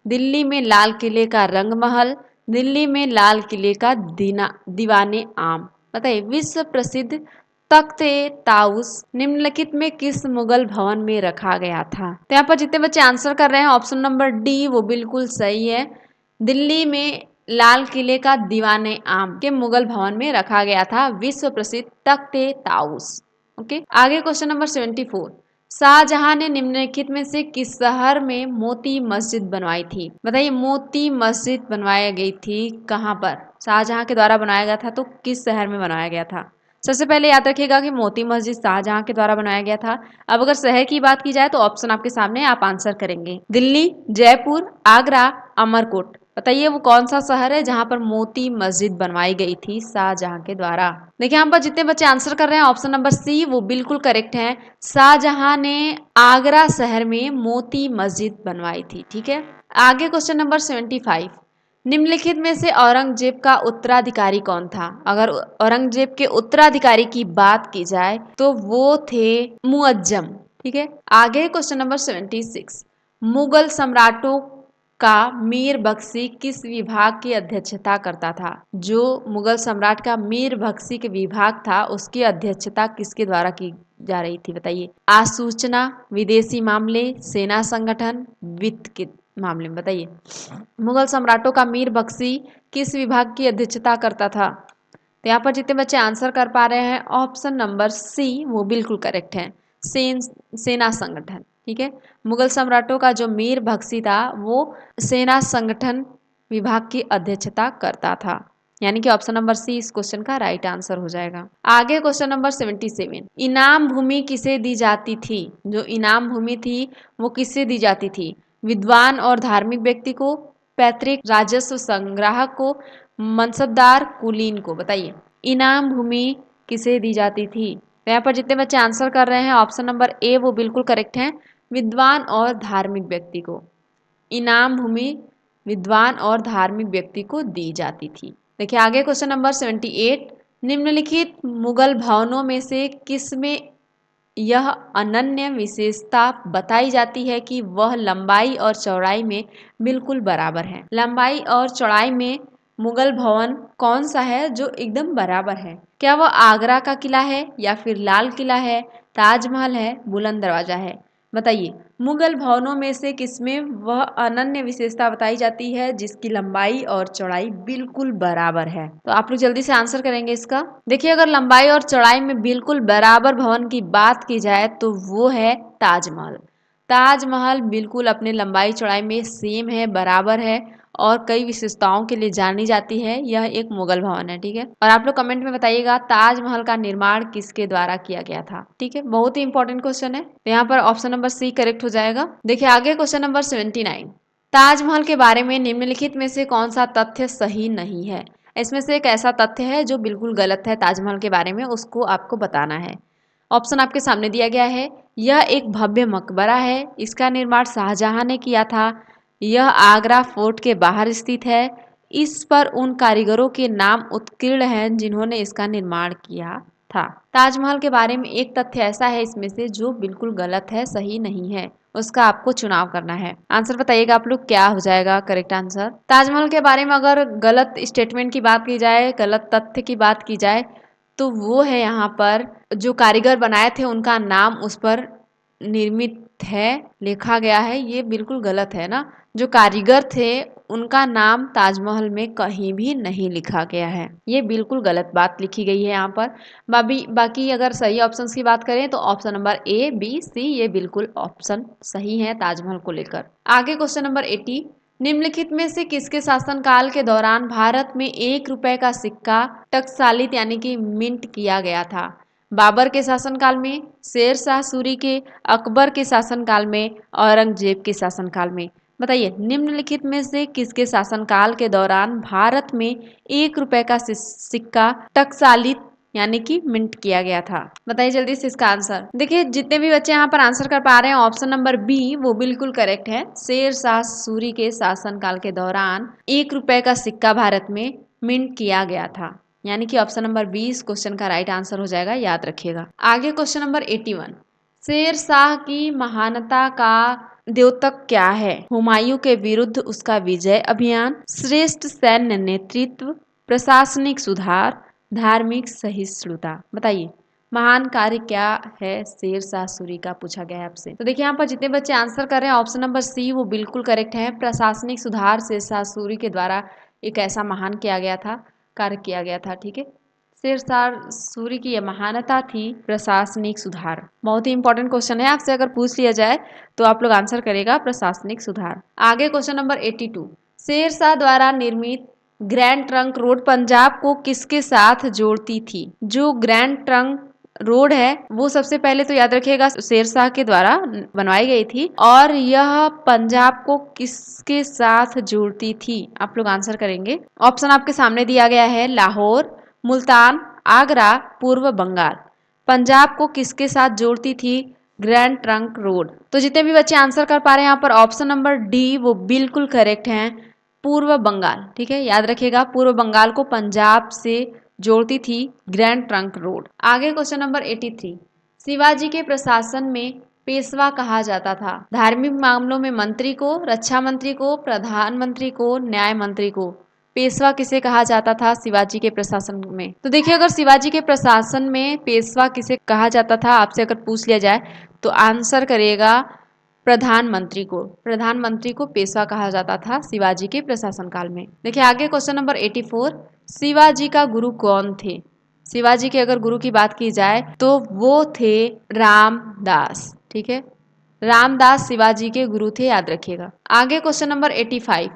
दिल्ली में लाल किले का रंग महल, दिल्ली में लाल किले का दीवाने आम। बताइए विश्व प्रसिद्ध तख्त ताउस निम्नलिखित में किस मुगल भवन में रखा गया था? तो यहाँ पर जितने बच्चे आंसर कर रहे हैं, ऑप्शन नंबर डी वो बिल्कुल सही है, दिल्ली में लाल किले का दीवाने आम के मुगल भवन में रखा गया था विश्व प्रसिद्ध तख्त ताउस। ओके, आगे क्वेश्चन नंबर 74। शाहजहां ने निम्नलिखित में से किस शहर में मोती मस्जिद बनवाई थी? बताइए, मोती मस्जिद बनवाई गई थी कहाँ पर? शाहजहां के द्वारा बनाया गया था तो किस शहर में बनाया गया था? सबसे पहले याद रखिएगा कि मोती मस्जिद शाहजहां के द्वारा बनाया गया था। अब अगर शहर की बात की जाए तो ऑप्शन आपके सामने, आप आंसर करेंगे। दिल्ली, जयपुर, आगरा, अमरकोट। बताइए वो कौन सा शहर है जहां पर मोती मस्जिद बनवाई गई थी शाहजहां के द्वारा? देखिए यहाँ पर जितने बच्चे आंसर कर रहे हैं ऑप्शन नंबर सी वो बिल्कुल करेक्ट है। शाहजहां ने आगरा शहर में मोती मस्जिद बनवाई थी। ठीक है, आगे क्वेश्चन नंबर 75। निम्नलिखित में से औरंगजेब का उत्तराधिकारी कौन था? अगर औरंगजेब के उत्तराधिकारी की बात की जाए तो वो थे मुअज्जम। ठीक है, आगे क्वेश्चन नंबर 76। मुगल सम्राटों का मीर बख्शी किस विभाग की अध्यक्षता करता था? जो मुगल सम्राट का मीर बख्शी के विभाग था उसकी अध्यक्षता किसके द्वारा की जा रही थी? बताइए, आसूचना, विदेशी मामले, सेना संगठन, वित्त के मामले में? बताइए, मुगल सम्राटों का मीर बख्शी किस विभाग की अध्यक्षता करता था? तो यहाँ पर जितने बच्चे आंसर कर पा रहे हैं ऑप्शन नंबर सी वो बिल्कुल करेक्ट है, सेना संगठन। ठीक है, मुगल सम्राटों का जो मीर बख्शी था वो सेना संगठन विभाग की अध्यक्षता करता था, यानी कि ऑप्शन नंबर सी इस क्वेश्चन का राइट आंसर हो जाएगा। आगे क्वेश्चन नंबर 77। इनाम भूमि किसे दी जाती थी? जो इनाम भूमि थी वो किससे दी जाती थी? विद्वान और धार्मिक व्यक्ति को, पैतृक राजस्व संग्राहक को, मनसबदार, कुलीन को? बताइए, इनाम भूमि किसे दी जाती थी? तो यहाँ पर जितने बच्चे आंसर कर रहे हैं ऑप्शन नंबर ए वो बिल्कुल करेक्ट है, विद्वान और धार्मिक व्यक्ति को इनाम भूमि विद्वान और धार्मिक व्यक्ति को दी जाती थी। देखिए आगे क्वेश्चन नंबर 78। निम्नलिखित मुगल भवनों में से किसमें यह अनन्य विशेषता बताई जाती है कि वह लंबाई और चौड़ाई में बिल्कुल बराबर है? लंबाई और चौड़ाई में मुगल भवन कौन सा है जो एकदम बराबर है? क्या वह आगरा का किला है या फिर लाल किला है, ताजमहल है, बुलंद दरवाजा है? बताइए, मुगल भवनों में से किसमें वह अनन्य विशेषता बताई जाती है जिसकी लंबाई और चौड़ाई बिल्कुल बराबर है? तो आप लोग जल्दी से आंसर करेंगे इसका। देखिए, अगर लंबाई और चौड़ाई में बिल्कुल बराबर भवन की बात की जाए तो वो है ताजमहल। ताजमहल बिल्कुल अपने लंबाई चौड़ाई में सेम है, बराबर है और कई विशेषताओं के लिए जानी जाती है। यह एक मुगल भवन है। ठीक है, और आप लोग कमेंट में बताइएगा ताजमहल का निर्माण किसके द्वारा किया गया था? ठीक है, बहुत ही इंपॉर्टेंट क्वेश्चन है, तो यहाँ पर ऑप्शन नंबर सी करेक्ट हो जाएगा। देखिए आगे क्वेश्चन नंबर 79। ताजमहल के बारे में निम्नलिखित में से कौन सा तथ्य सही नहीं है? इसमें से एक ऐसा तथ्य है जो बिल्कुल गलत है ताजमहल के बारे में, उसको आपको बताना है। ऑप्शन आपके सामने दिया गया है। यह एक भव्य मकबरा है, इसका निर्माण शाहजहां ने किया था, यह आगरा फोर्ट के बाहर स्थित है, इस पर उन कारीगरों के नाम उत्कीर्ण हैं जिन्होंने इसका निर्माण किया था। ताजमहल के बारे में एक तथ्य ऐसा है इसमें से जो बिल्कुल गलत है, सही नहीं है, उसका आपको चुनाव करना है। आंसर बताइएगा आप लोग, क्या हो जाएगा करेक्ट आंसर? ताजमहल के बारे में अगर गलत स्टेटमेंट की बात की जाए, गलत तथ्य की बात की जाए तो वो है यहाँ पर जो कारीगर बनाए थे उनका नाम उस पर निर्मित है, लिखा गया है, ये बिल्कुल गलत है ना। जो कारीगर थे उनका नाम ताजमहल में कहीं भी नहीं लिखा गया है, ये बिल्कुल गलत बात लिखी गई है यहाँ पर। बाकी अगर सही ऑप्शंस की बात करें तो ऑप्शन नंबर ए, बी, सी ये बिल्कुल ऑप्शन सही है ताजमहल को लेकर। आगे क्वेश्चन नंबर 80। निम्नलिखित में से किसके शासनकाल के दौरान भारत में 1 रुपए का सिक्का टकसालित यानी कि मिंट किया गया था? बाबर के शासनकाल में, शेर शाह सूरी के, अकबर के शासनकाल में, औरंगजेब के शासनकाल में? बताइए, निम्नलिखित में से किसके शासनकाल के दौरान भारत में 1 रुपए का सिक्का टकसालित यानी कि मिंट किया गया था? बताइए जल्दी से इसका आंसर। देखिए जितने भी बच्चे यहाँ पर आंसर कर पा रहे हैं ऑप्शन नंबर बी वो बिल्कुल करेक्ट है। शेर शाह सूरी के शासनकाल के दौरान 1 रुपए का सिक्का भारत में मिंट किया गया था, यानी कि ऑप्शन नंबर 20 क्वेश्चन का राइट आंसर हो जाएगा, याद रखिएगा। आगे क्वेश्चन नंबर 81। शेर शाह की महानता का द्योतक क्या है? हुमायूं के विरुद्ध उसका विजय अभियान, श्रेष्ठ सैन्य नेतृत्व, प्रशासनिक सुधार, धार्मिक सहिष्णुता? बताइए महान कार्य क्या है शेर शाह सूरी का, पूछा गया है आपसे। तो देखिए यहाँ पर जितने बच्चे आंसर कर रहे हैं ऑप्शन नंबर सी वो बिल्कुल करेक्ट है। प्रशासनिक सुधार शेर शाह सूरी के द्वारा एक ऐसा महान किया गया था, कार्य किया गया था। ठीक है, शेरशाह सूरी की यह महानता थी प्रशासनिक सुधार। बहुत ही इंपॉर्टेंट क्वेश्चन है, आपसे अगर पूछ लिया जाए तो आप लोग आंसर करेगा प्रशासनिक सुधार। आगे क्वेश्चन नंबर 82, शेरशाह द्वारा निर्मित ग्रैंड ट्रंक रोड पंजाब को किसके साथ जोड़ती थी? जो ग्रैंड ट्रंक रोड है वो सबसे पहले तो याद रखिएगा शेरशाह के द्वारा बनवाई गई थी, और यह पंजाब को किसके साथ जोड़ती थी? आप लोग आंसर करेंगे। ऑप्शन आपके सामने दिया गया है, लाहौर, मुल्तान, आगरा, पूर्व बंगाल। पंजाब को किसके साथ जोड़ती थी ग्रैंड ट्रंक रोड? तो जितने भी बच्चे आंसर कर पा रहे हैं यहाँ पर ऑप्शन नंबर डी वो बिल्कुल करेक्ट है, पूर्व बंगाल। ठीक है, याद रखिएगा पूर्व बंगाल को पंजाब से जोड़ती थी ग्रैंड ट्रंक रोड। आगे क्वेश्चन नंबर 83, शिवाजी के प्रशासन में पेशवा कहा जाता था? धार्मिक मामलों में मंत्री को, रक्षा मंत्री को, प्रधानमंत्री को, न्याय मंत्री को? पेशवा किसे कहा जाता था शिवाजी के प्रशासन में? तो देखिए अगर शिवाजी के प्रशासन में पेशवा किसे कहा जाता था आपसे अगर पूछ लिया जाए तो आंसर करिएगा प्रधानमंत्री को। प्रधानमंत्री को पेशवा कहा जाता था शिवाजी के प्रशासन काल में। देखिए आगे क्वेश्चन नंबर 84, शिवाजी का गुरु कौन थे? शिवाजी के अगर गुरु की बात की जाए तो वो थे रामदास। ठीक है, रामदास शिवाजी के गुरु थे, याद रखिएगा। आगे क्वेश्चन नंबर 85,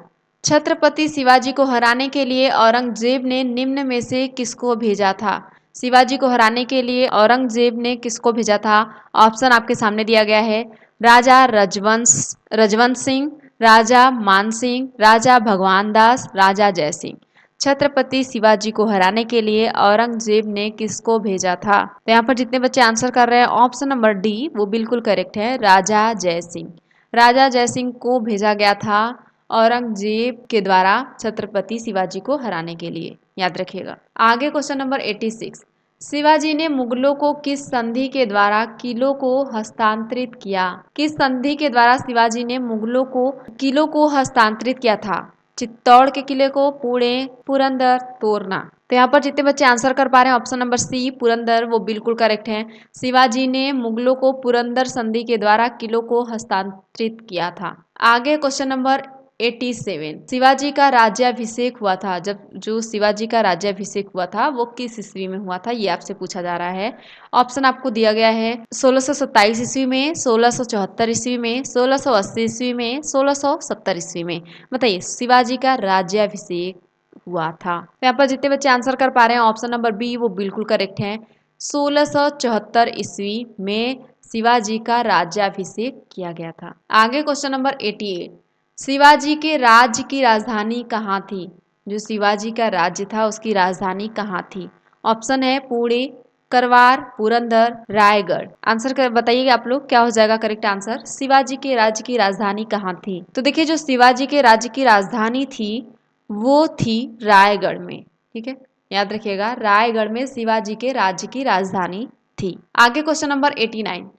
छत्रपति शिवाजी को हराने के लिए औरंगजेब ने निम्न में से किसको भेजा था? शिवाजी को हराने के लिए औरंगजेब ने किसको भेजा था? ऑप्शन आपके सामने दिया गया है, राजा रजवंत सिंह, राजा मान सिंह, राजा भगवान दास, राजा जय सिंह। छत्रपति शिवाजी को हराने के लिए औरंगजेब ने किसको भेजा था? तो यहाँ पर जितने बच्चे आंसर कर रहे हैं ऑप्शन नंबर डी वो बिल्कुल करेक्ट है, राजा जय सिंह। राजा जय सिंह को भेजा गया था औरंगजेब के द्वारा छत्रपति शिवाजी को हराने के लिए, याद रखिएगा। आगे क्वेश्चन नंबर 86, शिवाजी ने मुगलों को किस संधि के द्वारा किलों को हस्तांतरित किया? किस संधि के द्वारा शिवाजी ने मुगलों को किलों को हस्तांतरित किया था? चित्तौड़ के किले को, पुणे, पुरंदर, तोरना? तो यहाँ पर जितने बच्चे आंसर कर पा रहे हैं ऑप्शन नंबर सी पुरंदर वो बिल्कुल करेक्ट है। शिवाजी ने मुगलों को पुरंदर संधि के द्वारा किलों को हस्तांतरित किया था। आगे क्वेश्चन नंबर 87, शिवाजी का राज्याभिषेक हुआ था, जब जो शिवाजी का राज्याभिषेक हुआ था वो किस ईस्वी में हुआ था, ये आपसे पूछा जा रहा है। ऑप्शन आपको दिया गया है 1627 ईस्वी में, 1674 ईस्वी में, 1680 ईस्वी में, 1670 ईस्वी में। बताइए शिवाजी का राज्याभिषेक हुआ था। तो यहाँ पर जितने बच्चे आंसर कर पा रहे हैं ऑप्शन नंबर बी वो बिल्कुल करेक्ट है, 1674 ईस्वी में शिवाजी का राज्याभिषेक किया गया था। आगे क्वेश्चन नंबर 88, शिवाजी के राज्य की राजधानी कहाँ थी? जो शिवाजी का राज्य था उसकी राजधानी कहाँ थी? ऑप्शन है पुणे, करवार, पुरंदर, रायगढ़। आंसर कर बताइएगा आप लोग क्या हो जाएगा करेक्ट आंसर। शिवाजी के राज्य की राजधानी कहाँ थी? तो देखिए जो शिवाजी के राज्य की राजधानी थी वो थी रायगढ़ में। ठीक है, याद रखिएगा रायगढ़ में शिवाजी के राज्य की राजधानी थी। आगे क्वेश्चन नंबर 89,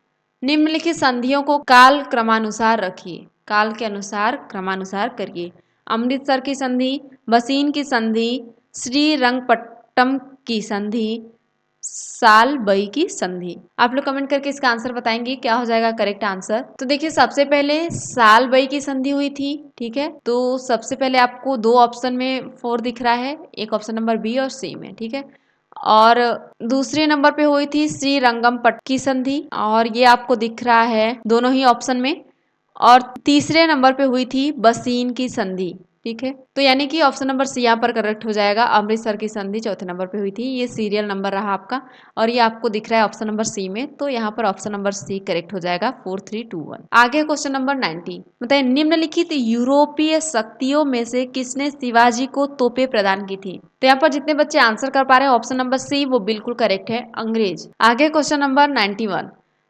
निम्नलिखित संधियों को काल क्रमानुसार रखिए, काल के अनुसार क्रमानुसार करिए। अमृतसर की संधि, बसीन की संधि, श्रीरंगपट्टम की संधि, सालबई की संधि। आप लोग कमेंट करके इसका आंसर बताएंगे क्या हो जाएगा करेक्ट आंसर। तो देखिए सबसे पहले सालबई की संधि हुई थी। ठीक है, तो सबसे पहले आपको दो ऑप्शन में 4 दिख रहा है, एक ऑप्शन नंबर बी और सी में। ठीक है, और दूसरे नंबर पे हुई थी श्रीरंगपट्टम की संधि और ये आपको दिख रहा है दोनों ही ऑप्शन में, और तीसरे नंबर पे हुई थी बसीन की संधि। ठीक है, तो यानी कि ऑप्शन नंबर सी यहाँ पर करेक्ट हो जाएगा। अमृतसर की संधि चौथे नंबर पे हुई थी, ये सीरियल नंबर रहा आपका, और ये आपको दिख रहा है ऑप्शन नंबर सी में, तो यहाँ पर ऑप्शन नंबर सी करेक्ट हो जाएगा 4321। आगे क्वेश्चन नंबर 90, बताइए निम्नलिखित यूरोपीय शक्तियों में से किसने शिवाजी को तोपें प्रदान की थी? तो यहाँ पर जितने बच्चे आंसर कर पा रहे हैं ऑप्शन नंबर सी वो बिल्कुल करेक्ट है, अंग्रेज। आगे क्वेश्चन नंबर 91,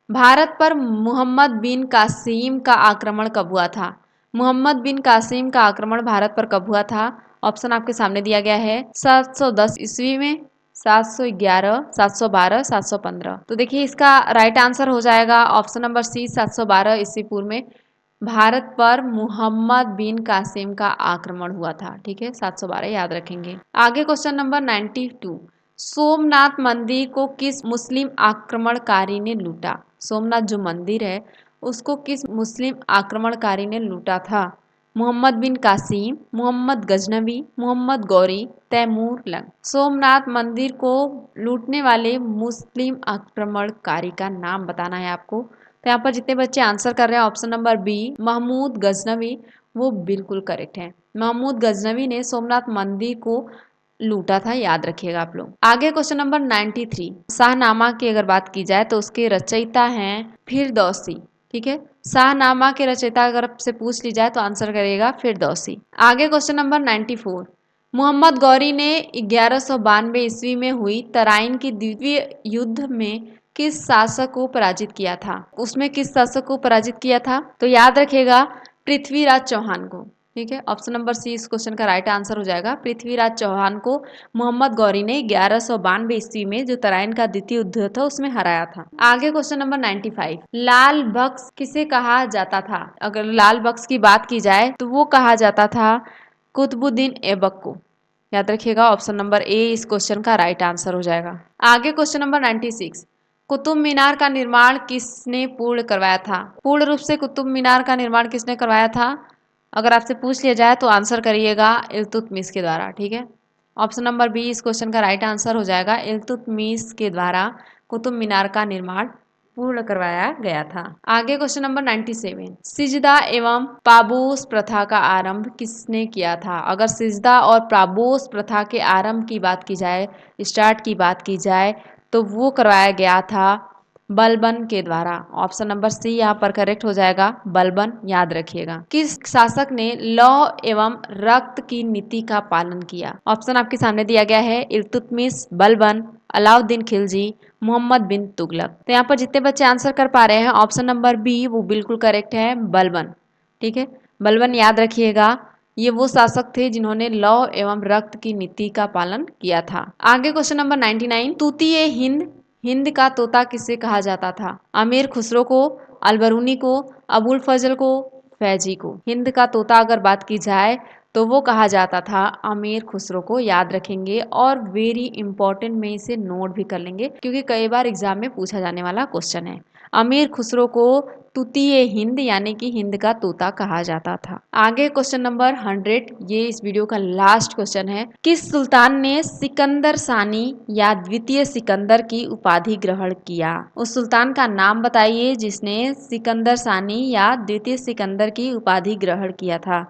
भारत पर मोहम्मद बिन कासिम का आक्रमण कब हुआ था? मोहम्मद बिन कासिम का आक्रमण भारत पर कब हुआ था? ऑप्शन आपके सामने दिया गया है 710 ईस्वी में, 711, 712, 715। तो देखिए इसका राइट आंसर हो जाएगा ऑप्शन नंबर सी 712 ईस्वी पूर्व में भारत पर मोहम्मद बिन कासिम का आक्रमण हुआ था। ठीक है, 712 याद रखेंगे। आगे क्वेश्चन नंबर 92, सोमनाथ मंदिर को किस मुस्लिम आक्रमणकारी ने लूटा? सोमनाथ जो मंदिर है उसको किस मुस्लिम आक्रमणकारी ने लूटा था? मोहम्मद बिन कासिम, मोहम्मद गजनवी, मोहम्मद गौरी, तैमूर लंग। सोमनाथ मंदिर को लूटने वाले मुस्लिम आक्रमणकारी का नाम बताना है आपको। तो यहाँ पर जितने बच्चे आंसर कर रहे हैं option number B Mahmud Ghaznavi, वो बिल्कुल करेक्ट है। महमूद गजनवी ने सोमनाथ मंदिर को लूटा था, याद रखिएगा आप लोग। आगे क्वेश्चन नंबर 93, शाहनामा की अगर बात की जाए तो उसके रचयिता हैं फिरदौसी। ठीक है, शाहनामा के रचयिता अगर आपसे पूछ ली जाए तो आंसर करिएगा फिरदौसी। आगे क्वेश्चन नंबर 94, मोहम्मद गौरी ने 1192 ईस्वी में हुई तराइन की द्वितीय युद्ध में किस शासक को पराजित किया था? उसमें किस शासक को पराजित किया था? तो याद रखिएगा पृथ्वीराज चौहान को। ठीक है, ऑप्शन नंबर सी इस क्वेश्चन का राइट आंसर हो जाएगा। पृथ्वीराज चौहान को मोहम्मद गौरी ने 1192 ईस्वी में जो तराइन का द्वितीय युद्ध था उसमें हराया था। आगे क्वेश्चन नंबर 95, लाल बख्श किसे कहा जाता था? अगर लाल बख्श की बात की जाए तो वो कहा जाता था कुतुबुद्दीन ऐबक को। याद रखिएगा ऑप्शन नंबर ए इस क्वेश्चन का राइट आंसर हो जाएगा। आगे क्वेश्चन नंबर 96, कुतुब मीनार का निर्माण किसने पूर्ण करवाया था? पूर्ण रूप से कुतुब मीनार का निर्माण किसने करवाया था? अगर आपसे पूछ लिया जाए तो आंसर करिएगा इल्तुतमिश के द्वारा। ठीक है, ऑप्शन नंबर बी इस क्वेश्चन का राइट आंसर हो जाएगा। इल्तुतमिश के द्वारा कुतुब मीनार का निर्माण पूर्ण करवाया गया था। आगे क्वेश्चन नंबर 97, सिजदा एवं पाबोस प्रथा का आरंभ किसने किया था? अगर सिजदा और पाबोस प्रथा के आरंभ की बात की जाए, स्टार्ट की बात की जाए तो वो करवाया गया था बलबन के द्वारा। ऑप्शन नंबर सी यहाँ पर करेक्ट हो जाएगा, बलबन। याद रखिएगा। किस शासक ने लौ एवं रक्त की नीति का पालन किया? ऑप्शन आपके सामने दिया गया है, इल्तुतमिश, बलबन, अलाउद्दीन खिलजी, मोहम्मद बिन तुगलक। तो यहाँ पर जितने बच्चे आंसर कर पा रहे हैं ऑप्शन नंबर बी वो बिल्कुल करेक्ट है, बलबन। ठीक है, बलबन याद रखिएगा, ये वो शासक थे जिन्होंने लौ एवं रक्त की नीति का पालन किया था। आगे क्वेश्चन नंबर 99, तूतीय हिंद, हिंद का तोता किसे कहा जाता था? अमीर खुसरो को, अलबरूनी को, अबुल फजल को, फैजी को। हिंद का तोता अगर बात की जाए तो वो कहा जाता था अमीर खुसरो को। याद रखेंगे और वेरी इंपॉर्टेंट में इसे नोट भी कर लेंगे क्योंकि कई बार एग्जाम में पूछा जाने वाला क्वेश्चन है। अमीर खुसरो को तूतीय हिंद यानी कि हिंद का तोता कहा जाता था। आगे क्वेश्चन नंबर 100, ये इस वीडियो का लास्ट क्वेश्चन है। किस सुल्तान ने सिकंदर सानी या द्वितीय सिकंदर की उपाधि ग्रहण किया? उस सुल्तान का नाम बताइए जिसने सिकंदर सानी या द्वितीय सिकंदर की उपाधि ग्रहण किया था।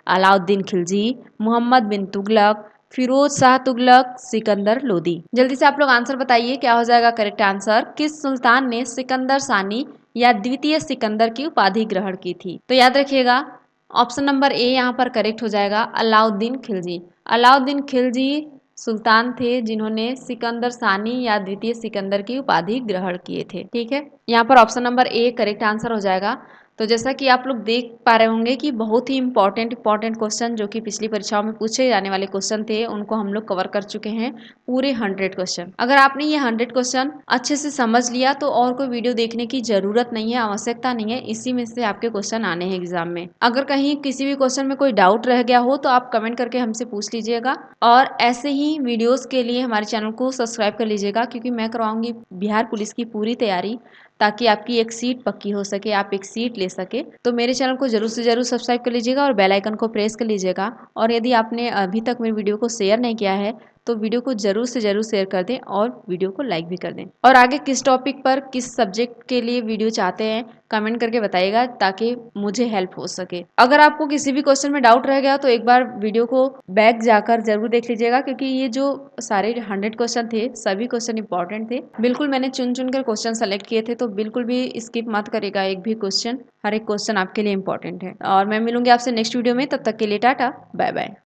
अलाउद्दीन खिलजी, मोहम्मद बिन तुगलक, फिरोज शाह तुगलक, सिकंदर लोदी। जल्दी से आप लोग आंसर बताइए, क्या हो जाएगा करेक्ट आंसर? किस सुल्तान ने सिकंदर सानी या द्वितीय सिकंदर की उपाधि ग्रहण की थी? तो याद रखिएगा ऑप्शन नंबर ए यहाँ पर करेक्ट हो जाएगा, अलाउद्दीन खिलजी। अलाउद्दीन खिलजी सुल्तान थे जिन्होंने सिकंदर सानी या द्वितीय सिकंदर की उपाधि ग्रहण किए थे। ठीक है, यहाँ पर option number A correct answer हो जाएगा। तो जैसा कि आप लोग देख पा रहे होंगे कि बहुत ही इंपॉर्टेंट क्वेश्चन जो कि पिछली परीक्षाओं में पूछे जाने वाले क्वेश्चन थे उनको हम लोग कवर कर चुके हैं, पूरे 100 क्वेश्चन। अगर आपने ये 100 क्वेश्चन अच्छे से समझ लिया तो और कोई वीडियो देखने की जरूरत नहीं है, आवश्यकता नहीं है, इसी में से आपके क्वेश्चन आने हैं एग्जाम में। अगर कहीं किसी भी क्वेश्चन में कोई डाउट रह गया हो तो आप कमेंट करके हमसे पूछ लीजिएगा और ऐसे ही वीडियोस के लिए हमारे चैनल को सब्सक्राइब कर लीजिएगा क्योंकि मैं करवाऊंगी बिहार पुलिस की पूरी तैयारी ताकि आपकी एक सीट पक्की हो सके, आप एक सीट ले सके। तो मेरे चैनल को जरूर से जरूर सब्सक्राइब कर लीजिएगा और बेल आइकन को प्रेस कर लीजिएगा। और यदि आपने अभी तक मेरी वीडियो को शेयर नहीं किया है तो वीडियो को जरूर से जरूर शेयर कर दें और वीडियो को लाइक भी कर दें। और आगे किस टॉपिक पर, किस सब्जेक्ट के लिए वीडियो चाहते हैं कमेंट करके बताइएगा ताकि मुझे हेल्प हो सके। अगर आपको किसी भी क्वेश्चन में डाउट रह गया तो एक बार वीडियो को बैक जाकर जरूर देख लीजिएगा क्योंकि ये जो सारे 100 क्वेश्चन थे सभी क्वेश्चन इंपॉर्टेंट थे। बिल्कुल मैंने चुन चुन कर क्वेश्चन सेलेक्ट किए थे, तो बिल्कुल भी स्किप मत करेगा एक भी क्वेश्चन, हर एक क्वेश्चन आपके लिए इंपॉर्टेंट है। और मैं मिलूंगी आपसे नेक्स्ट वीडियो में, तब तक के लिए टाटा बाय बाय।